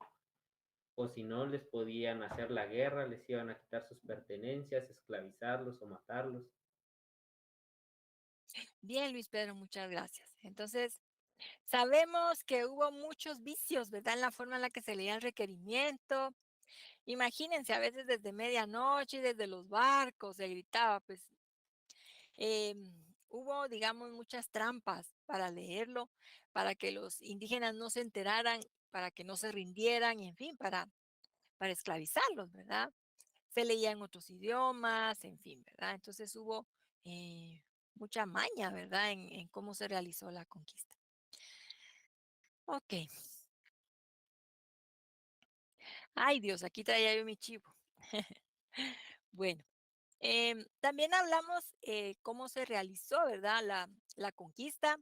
o si no les podían hacer la guerra, les iban a quitar sus pertenencias, esclavizarlos o matarlos. Bien, Luis Pedro, muchas gracias. Entonces, sabemos que hubo muchos vicios, ¿verdad? En la forma en la que se leía el requerimiento. Imagínense, a veces desde medianoche, desde los barcos, se gritaba, pues hubo, digamos, muchas trampas para leerlo, para que los indígenas no se enteraran, para que no se rindieran, y en fin, para esclavizarlos, ¿verdad? Se leía en otros idiomas, en fin, ¿verdad? Entonces hubo mucha maña, ¿verdad? En cómo se realizó la conquista. Ok. Ay, Dios, aquí traía yo mi chivo. Bueno, también hablamos cómo se realizó, ¿verdad? La conquista.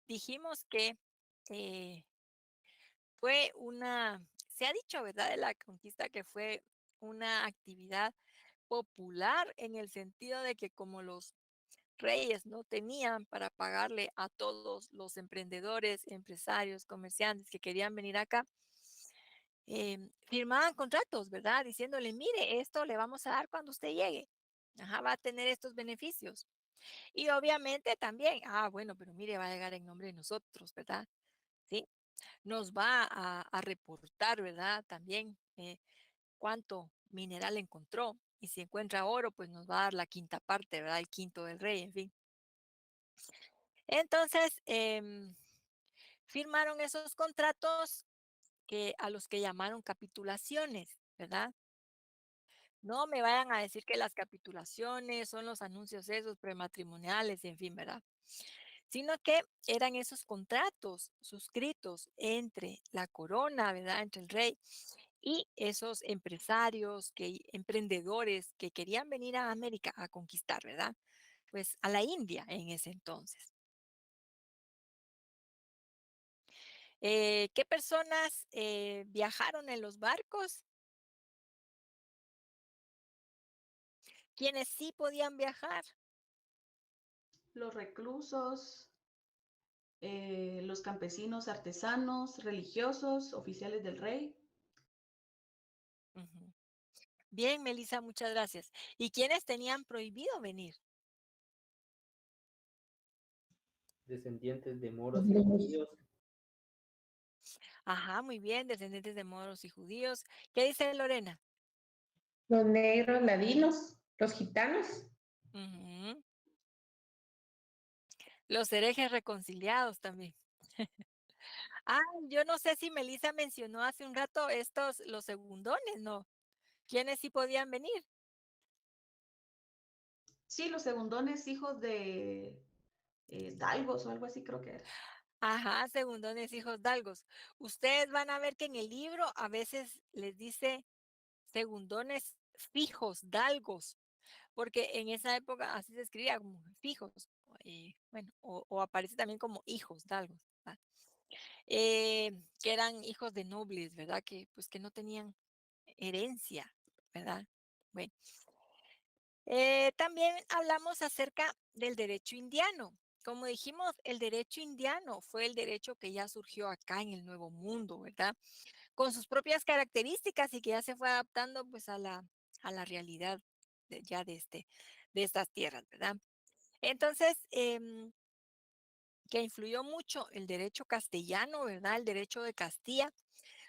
Dijimos que eh, se ha dicho, ¿verdad? De la conquista que fue una actividad popular en el sentido de que como los reyes no tenían para pagarle a todos los emprendedores, empresarios, comerciantes que querían venir acá, firmaban contratos, ¿verdad? Diciéndole, mire, esto le vamos a dar cuando usted llegue. Ajá, va a tener estos beneficios. Y obviamente también, bueno, pero mire, va a llegar en nombre de nosotros, ¿verdad? Sí, nos va a reportar, ¿verdad? También cuánto mineral encontró. Y si encuentra oro, pues nos va a dar la quinta parte, ¿verdad? El quinto del rey, en fin. Entonces, firmaron esos contratos a los que llamaron capitulaciones, ¿verdad? No me vayan a decir que las capitulaciones son los anuncios esos prematrimoniales, en fin, ¿verdad? Sino que eran esos contratos suscritos entre la corona, ¿verdad? Entre el rey y esos empresarios, emprendedores que querían venir a América a conquistar, ¿verdad? Pues a la India en ese entonces. ¿Qué personas viajaron en los barcos? ¿Quiénes sí podían viajar? Los reclusos, los campesinos, artesanos, religiosos, oficiales del rey. Ujú. Bien, Melissa, muchas gracias. ¿Y quiénes tenían prohibido venir? Descendientes de moros y judíos. Ajá, muy bien, descendientes de moros y judíos. ¿Qué dice Lorena? Los negros ladinos, los gitanos. Ujú. Los herejes reconciliados también. Yo no sé si Melissa mencionó hace un rato los segundones, ¿no? ¿Quiénes sí podían venir? Sí, los segundones, hijos de dalgos o algo así creo que era. Ajá, segundones, hijos dalgos. Ustedes van a ver que en el libro a veces les dice segundones fijos, dalgos, porque en esa época así se escribía como fijos, bueno, o aparece también como hijos dalgos, ¿verdad? Que eran hijos de nobles, ¿verdad? Que pues que no tenían herencia, ¿verdad? Bueno, también hablamos acerca del derecho indiano. Como dijimos, el derecho indiano fue el derecho que ya surgió acá en el Nuevo Mundo, ¿verdad? Con sus propias características y que ya se fue adaptando pues a la realidad de estas tierras, ¿verdad? Entonces, que influyó mucho el derecho castellano, ¿verdad? El derecho de Castilla,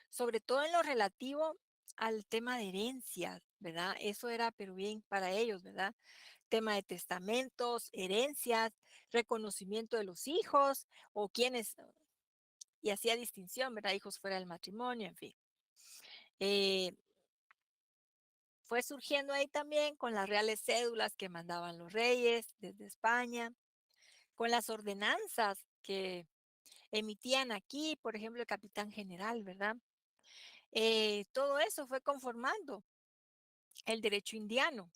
sobre todo en lo relativo al tema de herencias, ¿verdad? Eso era, pero bien para ellos, ¿verdad? Tema de testamentos, herencias, reconocimiento de los hijos o quienes, y hacía distinción, ¿verdad? Hijos fuera del matrimonio, en fin. Eh, Fue surgiendo ahí también con las reales cédulas que mandaban los reyes desde España, con las ordenanzas que emitían aquí, por ejemplo, el capitán general, ¿verdad? Todo eso fue conformando el derecho indiano.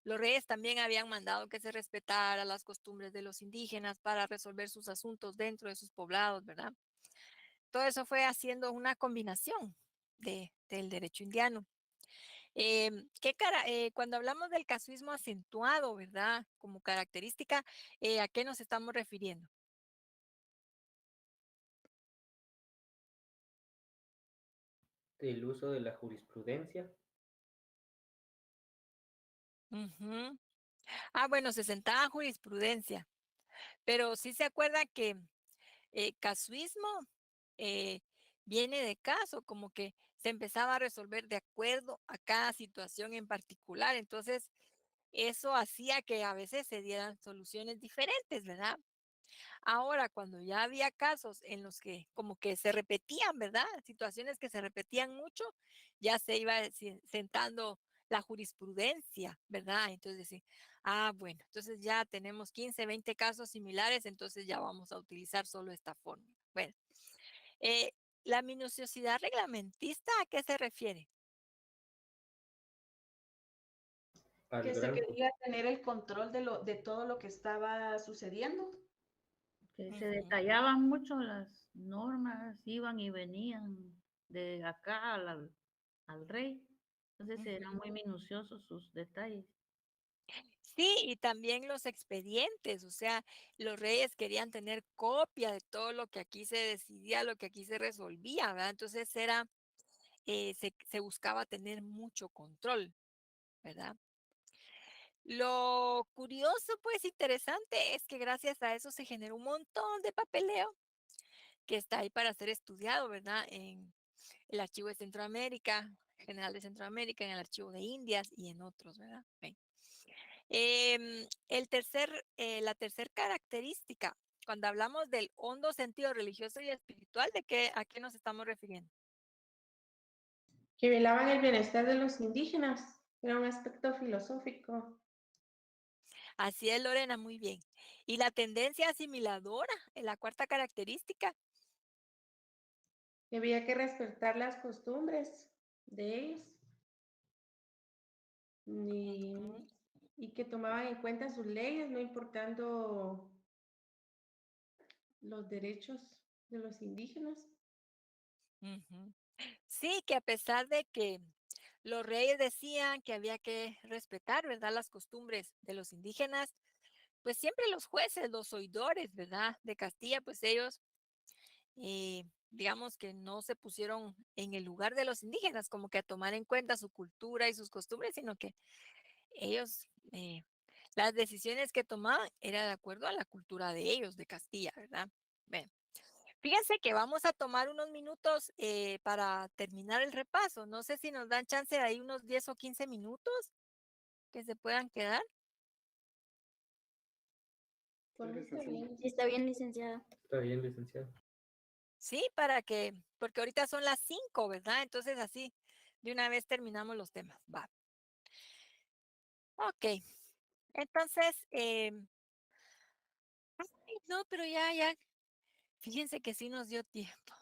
Los reyes también habían mandado que se respetara las costumbres de los indígenas para resolver sus asuntos dentro de sus poblados, ¿verdad? Todo eso fue haciendo una combinación del derecho indiano. Cuando hablamos del casuismo acentuado, ¿verdad? Como característica, ¿a qué nos estamos refiriendo? El uso de la jurisprudencia. Ujú. Bueno, se sentaba jurisprudencia, pero sí se acuerda que casuismo eh, viene de caso, como que se empezaba a resolver de acuerdo a cada situación en particular. Entonces, eso hacía que a veces se dieran soluciones diferentes, ¿verdad? Ahora, cuando ya había casos en los que como que se repetían, ¿verdad? Situaciones que se repetían mucho, ya se iba sentando la jurisprudencia, ¿verdad? Entonces, sí, bueno, entonces ya tenemos 15, 20 casos similares, entonces ya vamos a utilizar solo esta fórmula. Bueno, eh, la minuciosidad reglamentista, ¿a qué se refiere? Que se quería tener el control de todo lo que estaba sucediendo. Que se detallaban mucho las normas, iban y venían de acá al rey. Entonces eran muy minuciosos sus detalles. Sí, y también los expedientes, o sea, los reyes querían tener copia de todo lo que aquí se decidía, lo que aquí se resolvía, ¿verdad? Entonces se buscaba tener mucho control, ¿verdad? Lo curioso, pues interesante, es que gracias a eso se generó un montón de papeleo que está ahí para ser estudiado, ¿verdad? En el Archivo de Centroamérica, General de Centroamérica, en el Archivo de Indias y en otros, ¿verdad? Ven. La tercera característica, cuando hablamos del hondo sentido religioso y espiritual, ¿a qué nos estamos refiriendo? Que velaban el bienestar de los indígenas. Era un aspecto filosófico. Así es, Lorena, muy bien. Y la tendencia asimiladora, la cuarta característica. Que había que respetar las costumbres de ellos. Y que tomaban en cuenta sus leyes, no importando los derechos de los indígenas. Ujú. Sí, que a pesar de que los reyes decían que había que respetar, ¿verdad?, las costumbres de los indígenas, pues siempre los jueces, los oidores, ¿verdad?, de Castilla, pues ellos, digamos que no se pusieron en el lugar de los indígenas, como que a tomar en cuenta su cultura y sus costumbres, sino que ellos, las decisiones que tomaban eran de acuerdo a la cultura de ellos, de Castilla, ¿verdad? Bueno, fíjense que vamos a tomar unos minutos para terminar el repaso. No sé si nos dan chance de ahí unos 10 o 15 minutos que se puedan quedar. Sí, está bien, licenciada. Está bien, licenciado. Sí, porque ahorita son las 5, ¿verdad? Entonces así, de una vez terminamos los temas. Va. Ok. Entonces, ay, no, pero ya, fíjense que sí nos dio tiempo.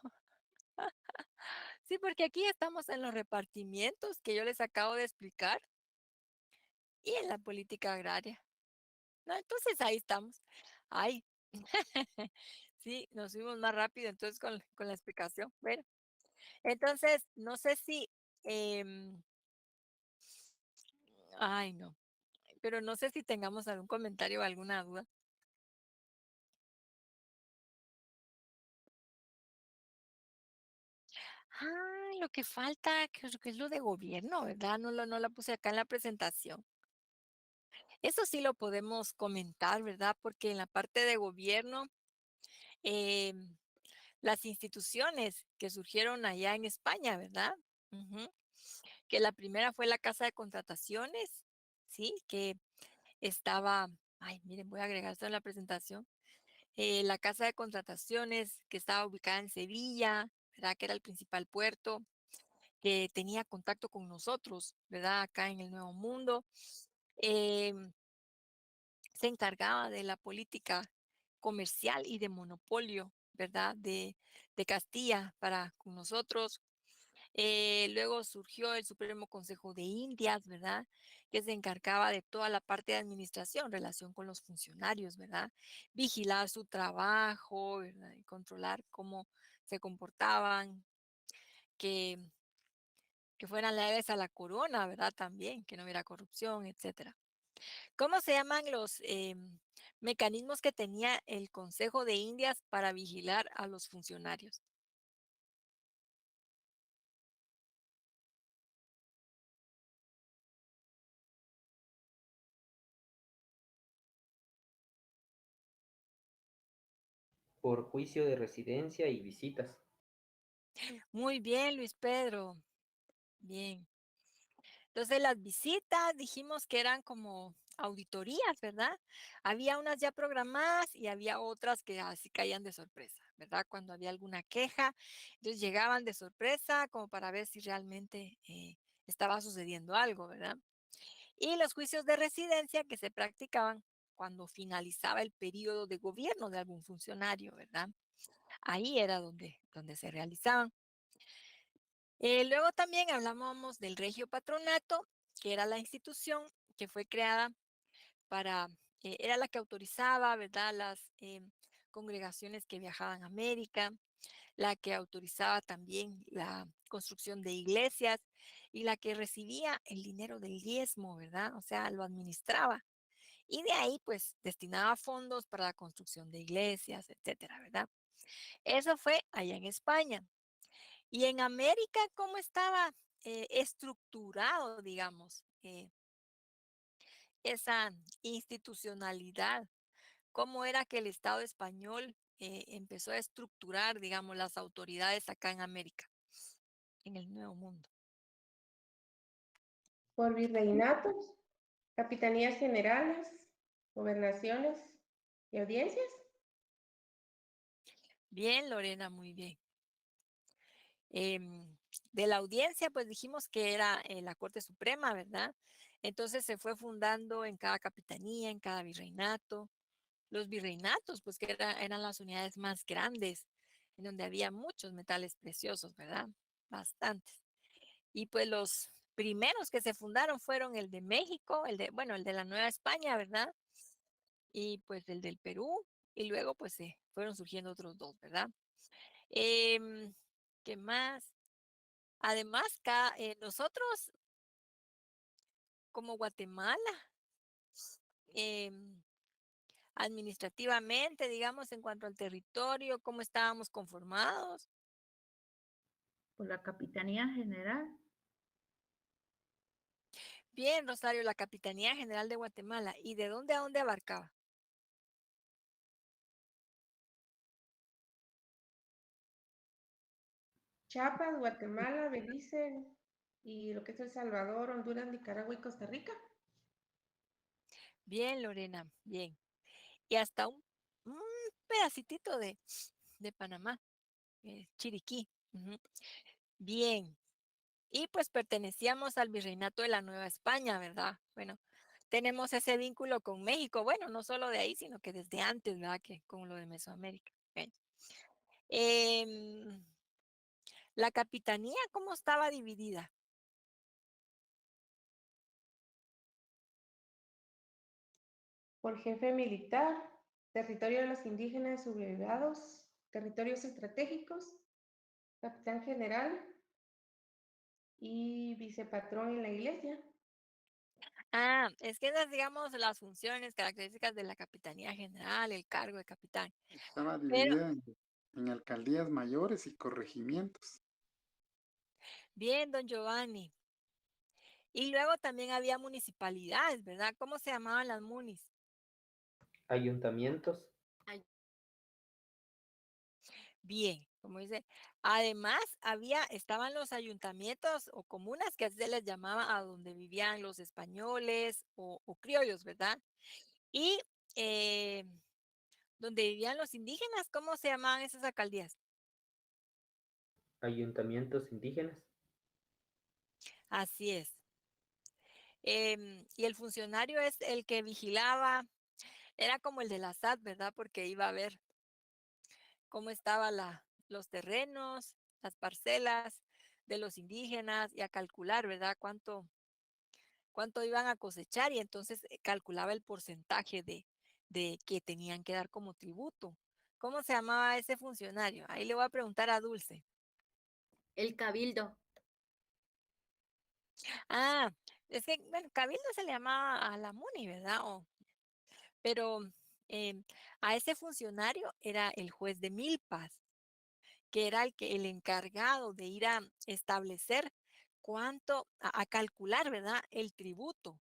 Sí, porque aquí estamos en los repartimientos que yo les acabo de explicar y en la política agraria. No, entonces ahí estamos. Ay, sí, nos fuimos más rápido entonces con la explicación. Bueno, entonces, no sé si, ay, no, pero no sé si tengamos algún comentario o alguna duda. Ah, lo que falta, creo que es lo de gobierno, ¿verdad? No la puse acá en la presentación. Eso sí lo podemos comentar, ¿verdad? Porque en la parte de gobierno, em, las instituciones que surgieron allá en España, ¿verdad? Ujú. Que la primera fue la Casa de Contrataciones, ¿sí? Que estaba, ay, miren, voy a agregar esto en la presentación. La Casa de Contrataciones que estaba ubicada en Sevilla, ¿verdad? Que era el principal puerto, que tenía contacto con nosotros, ¿verdad? Acá en el Nuevo Mundo. Em, Se encargaba de la política comercial y de monopolio, ¿verdad? De Castilla para con nosotros. Luego surgió el Supremo Consejo de Indias, ¿verdad? Que se encargaba de toda la parte de administración, relación con los funcionarios, ¿verdad? Vigilar su trabajo, ¿verdad? Y controlar cómo se comportaban, que, que fueran leales a la corona, ¿verdad? También, que no hubiera corrupción, etcétera. ¿Cómo se llaman los mecanismos que tenía el Consejo de Indias para vigilar a los funcionarios? Por juicio de residencia y visitas. Muy bien, Luis Pedro. Bien. Entonces las visitas dijimos que eran como auditorías, ¿verdad? Había unas ya programadas y había otras que así caían de sorpresa, ¿verdad? Cuando había alguna queja, entonces llegaban de sorpresa como para ver si realmente estaba sucediendo algo, ¿verdad? Y los juicios de residencia que se practicaban cuando finalizaba el periodo de gobierno de algún funcionario, ¿verdad? Ahí era donde se realizaban. Luego también hablábamos del Regio Patronato, que era la institución que fue creada para, era la que autorizaba, ¿verdad?, las congregaciones que viajaban a América, la que autorizaba también la construcción de iglesias y la que recibía el dinero del diezmo, ¿verdad? O sea, lo administraba. Y de ahí, pues, destinaba fondos para la construcción de iglesias, etcétera, ¿verdad? Eso fue allá en España. Y en América, ¿cómo estaba estructurado, digamos, esa institucionalidad? ¿Cómo era que el Estado español empezó a estructurar, digamos, las autoridades acá en América, en el Nuevo Mundo? Por virreinatos, capitanías generales, gobernaciones y audiencias. Bien, Lorena, muy bien. De la audiencia, pues dijimos que era la Corte Suprema, ¿verdad? Entonces se fue fundando en cada capitanía, en cada virreinato. Los virreinatos, pues que eran las unidades más grandes, en donde había muchos metales preciosos, ¿verdad? Bastantes. Y pues los primeros que se fundaron fueron el de México, bueno, el de la Nueva España, ¿verdad? Y pues el del Perú, y luego pues fueron surgiendo otros dos, ¿verdad? Em, ¿Qué más? Además, nosotros como Guatemala, em, administrativamente, digamos, en cuanto al territorio, cómo estábamos conformados. Por la Capitanía General. Bien, Rosario, la Capitanía General de Guatemala. ¿Y de dónde a dónde abarcaba? Chiapas, Guatemala, Belice y lo que es El Salvador, Honduras, Nicaragua y Costa Rica. Bien, Lorena, bien. Y hasta un pedacitito de Panamá, Chiriquí. Ujú. Bien. Y pues pertenecíamos al Virreinato de la Nueva España, ¿verdad? Bueno, tenemos ese vínculo con México. Bueno, no solo de ahí, sino que desde antes, ¿verdad? Que con lo de Mesoamérica. Ok. Em, la capitanía, ¿cómo estaba dividida? Por jefe militar, territorio de los indígenas sublevados, territorios estratégicos, capitán general y vicepatrón en la iglesia. Ah, es que esas, digamos, las funciones, características de la Capitanía General, el cargo de capitán. Estaba Pero, dividida en alcaldías mayores y corregimientos. bien, don Giovanni. Y luego también había municipalidades, ¿verdad? ¿Cómo se llamaban las munis? Ayuntamientos. Bien, como dice. Además, estaban los ayuntamientos o comunas, que así se les llamaba a donde vivían los españoles o criollos, ¿verdad? Y eh, donde vivían los indígenas, ¿cómo se llamaban esas alcaldías? Ayuntamientos indígenas. Así es. Y el funcionario es el que vigilaba, era como el de la SAT, ¿verdad? Porque iba a ver cómo estaban los terrenos, las parcelas de los indígenas y a calcular, ¿verdad? Cuánto iban a cosechar y entonces calculaba el porcentaje de que tenían que dar como tributo. ¿Cómo se llamaba ese funcionario? Ahí le voy a preguntar a Dulce. El cabildo. Ah, es que, bueno, cabildo se le llamaba a la MUNI, ¿verdad? Pero em, a ese funcionario era el juez de Milpas, que era el encargado de ir a establecer a calcular, ¿verdad? El tributo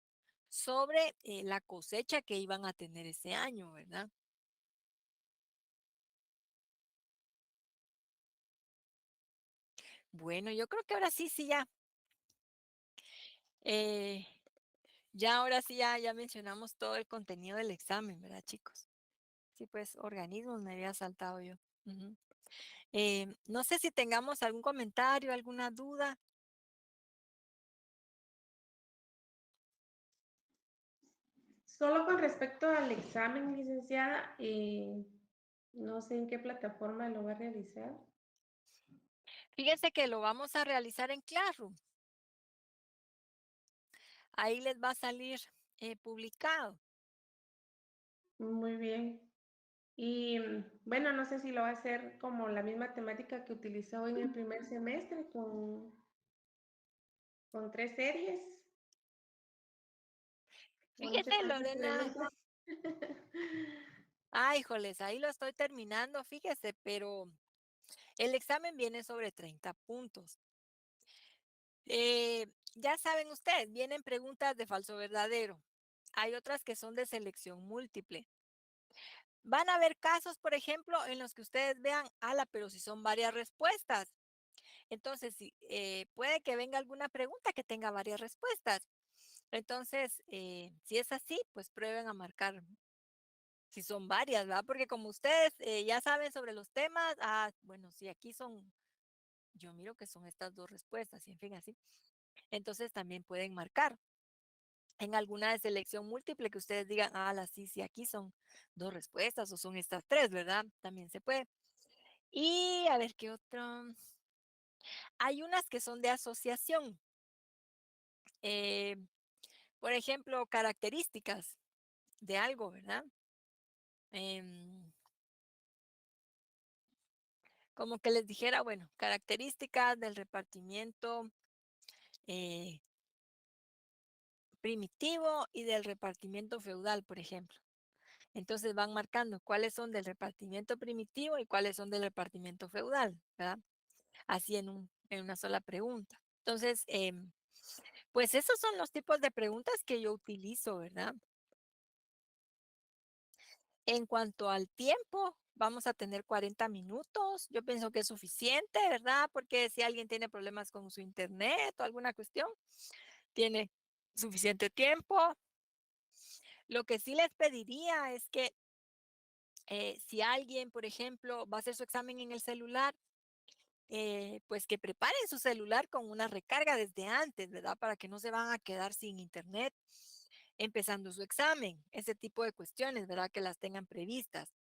sobre la cosecha que iban a tener ese año, ¿verdad? Bueno, yo creo que ahora sí, ya. eh, ya ahora sí, ya mencionamos todo el contenido del examen, ¿verdad, chicos? Sí, pues organismos me había saltado yo. Ujú. No sé si tengamos algún comentario, alguna duda. Solo con respecto al examen, licenciada, no sé en qué plataforma lo va a realizar. Fíjense que lo vamos a realizar en Classroom. Ahí les va a salir publicado. Muy bien. Y bueno, no sé si lo va a hacer como la misma temática que utilizó en el primer semestre con 3 series. O no sé Fíjese, cuántas Lorena. preguntas. Ay, híjoles, ahí lo estoy terminando, fíjese, pero el examen viene sobre 30 puntos. Ya saben ustedes, vienen preguntas de falso verdadero. Hay otras que son de selección múltiple. Van a haber casos, por ejemplo, en los que ustedes vean, ala, pero si son varias respuestas. Entonces, puede que venga alguna pregunta que tenga varias respuestas. Entonces, si es así, pues prueben a marcar si son varias, ¿verdad? Porque como ustedes ya saben sobre los temas, bueno, si aquí son, yo miro que son estas dos respuestas, y en fin, así. Entonces también pueden marcar en alguna de selección múltiple que ustedes digan, sí, aquí son dos respuestas o son estas tres, ¿verdad? También se puede. Y a ver qué otro. Hay unas que son de asociación. Eh, por ejemplo, características de algo, ¿verdad? Como que les dijera, bueno, características del repartimiento eh, primitivo y del repartimiento feudal, por ejemplo. Entonces van marcando cuáles son del repartimiento primitivo y cuáles son del repartimiento feudal, ¿verdad? Así en una sola pregunta. Entonces, pues esos son los tipos de preguntas que yo utilizo, ¿verdad? En cuanto al tiempo, vamos a tener 40 minutos. Yo pienso que es suficiente, ¿verdad? Porque si alguien tiene problemas con su internet o alguna cuestión, tiene suficiente tiempo. Lo que sí les pediría es que si alguien, por ejemplo, va a hacer su examen en el celular, pues que preparen su celular con una recarga desde antes, ¿verdad? Para que no se van a quedar sin internet empezando su examen. Ese tipo de cuestiones, ¿verdad? Que las tengan previstas.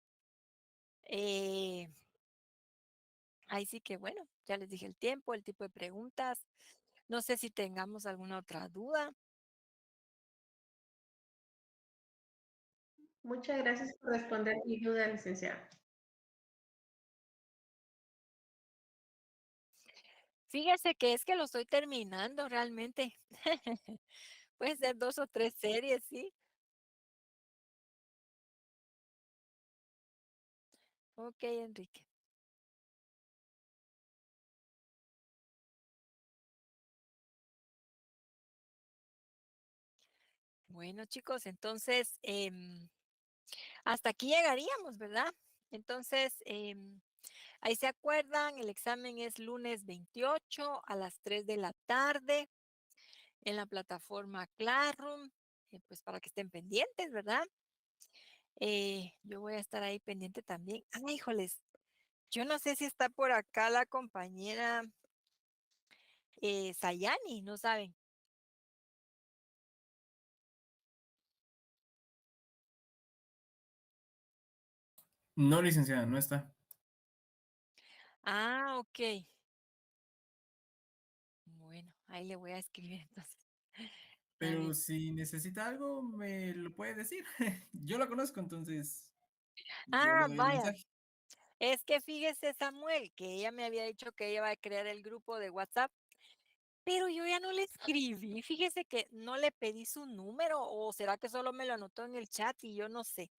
Ahí sí que, bueno, ya les dije el tiempo, el tipo de preguntas. No sé si tengamos alguna otra duda. Muchas gracias por responder mi duda, licenciada. Fíjese que es que lo estoy terminando realmente. Puede ser 2 o 3 series, sí. Ok, Enrique. Bueno, chicos, entonces hasta aquí llegaríamos, ¿verdad? Entonces, ahí se acuerdan, el examen es lunes 28 a las 3 de la tarde en la plataforma Classroom, pues para que estén pendientes, ¿verdad? Yo voy a estar ahí pendiente también. Ay, híjoles, yo no sé si está por acá la compañera Sayani, ¿no saben? No, licenciada, no está. Ok. Bueno, ahí le voy a escribir entonces. Está bien. Pero si necesita algo, me lo puede decir. Yo la conozco, entonces yo le doy el Vaya. mensaje. Es que fíjese, Samuel, que ella me había dicho que ella iba a crear el grupo de WhatsApp, pero yo ya no le escribí. Fíjese que no le pedí su número o será que solo me lo anotó en el chat y yo no sé.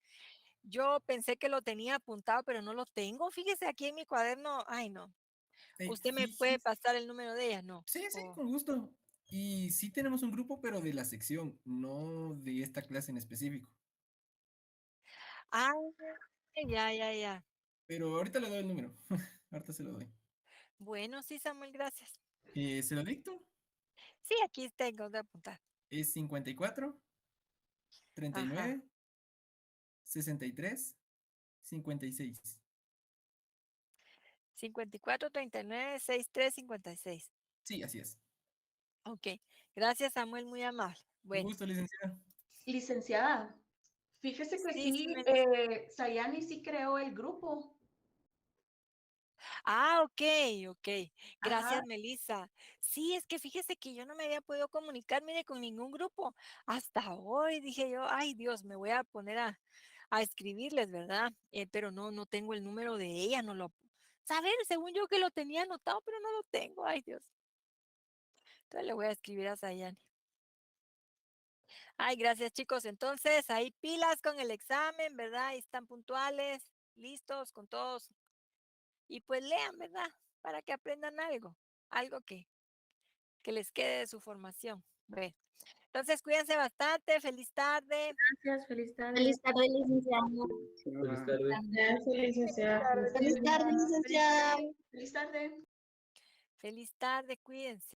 Yo pensé que lo tenía apuntado, pero no lo tengo. Fíjese aquí en mi cuaderno. Ay, no. ¿Usted me puede Fíjese. pasar el número de ella? No. Sí, con gusto. Y sí tenemos un grupo, pero de la sección, no de esta clase en específico. Ah, ya. Pero ahorita le doy el número. Ahorita se lo doy. Bueno, sí, Samuel, gracias. ¿Se lo dicto? Sí, aquí tengo de apuntar. Es 54 Ajá. 39 63 56. 54 39 63 56. Sí, así es. Ok. Gracias, Samuel, muy amable. Un Bueno. gusto, licenciada. Licenciada, fíjese que Sí, sí, Sayani sí creó el grupo. Ok. Ajá. Gracias, Melissa. Sí, es que fíjese que yo no me había podido comunicar, mire, con ningún grupo. Hasta hoy dije yo, ay Dios, me voy a poner a a escribirles, ¿verdad? Pero no tengo el número de ella, no lo... Saber, según yo que lo tenía anotado, pero no lo tengo, ay Dios. Entonces le voy a escribir a Sayani. Ay, gracias chicos. Entonces, ahí pilas con el examen, ¿verdad? Ahí están puntuales, listos con todos. Y pues lean, ¿verdad? Para que aprendan algo que les quede de su formación. Bueno, entonces, cuídense bastante. Feliz tarde. Gracias, feliz tarde. Feliz tarde, licenciada. Feliz tarde. Gracias, licenciada. Feliz tarde, licenciada. Feliz tarde. Feliz tarde, cuídense.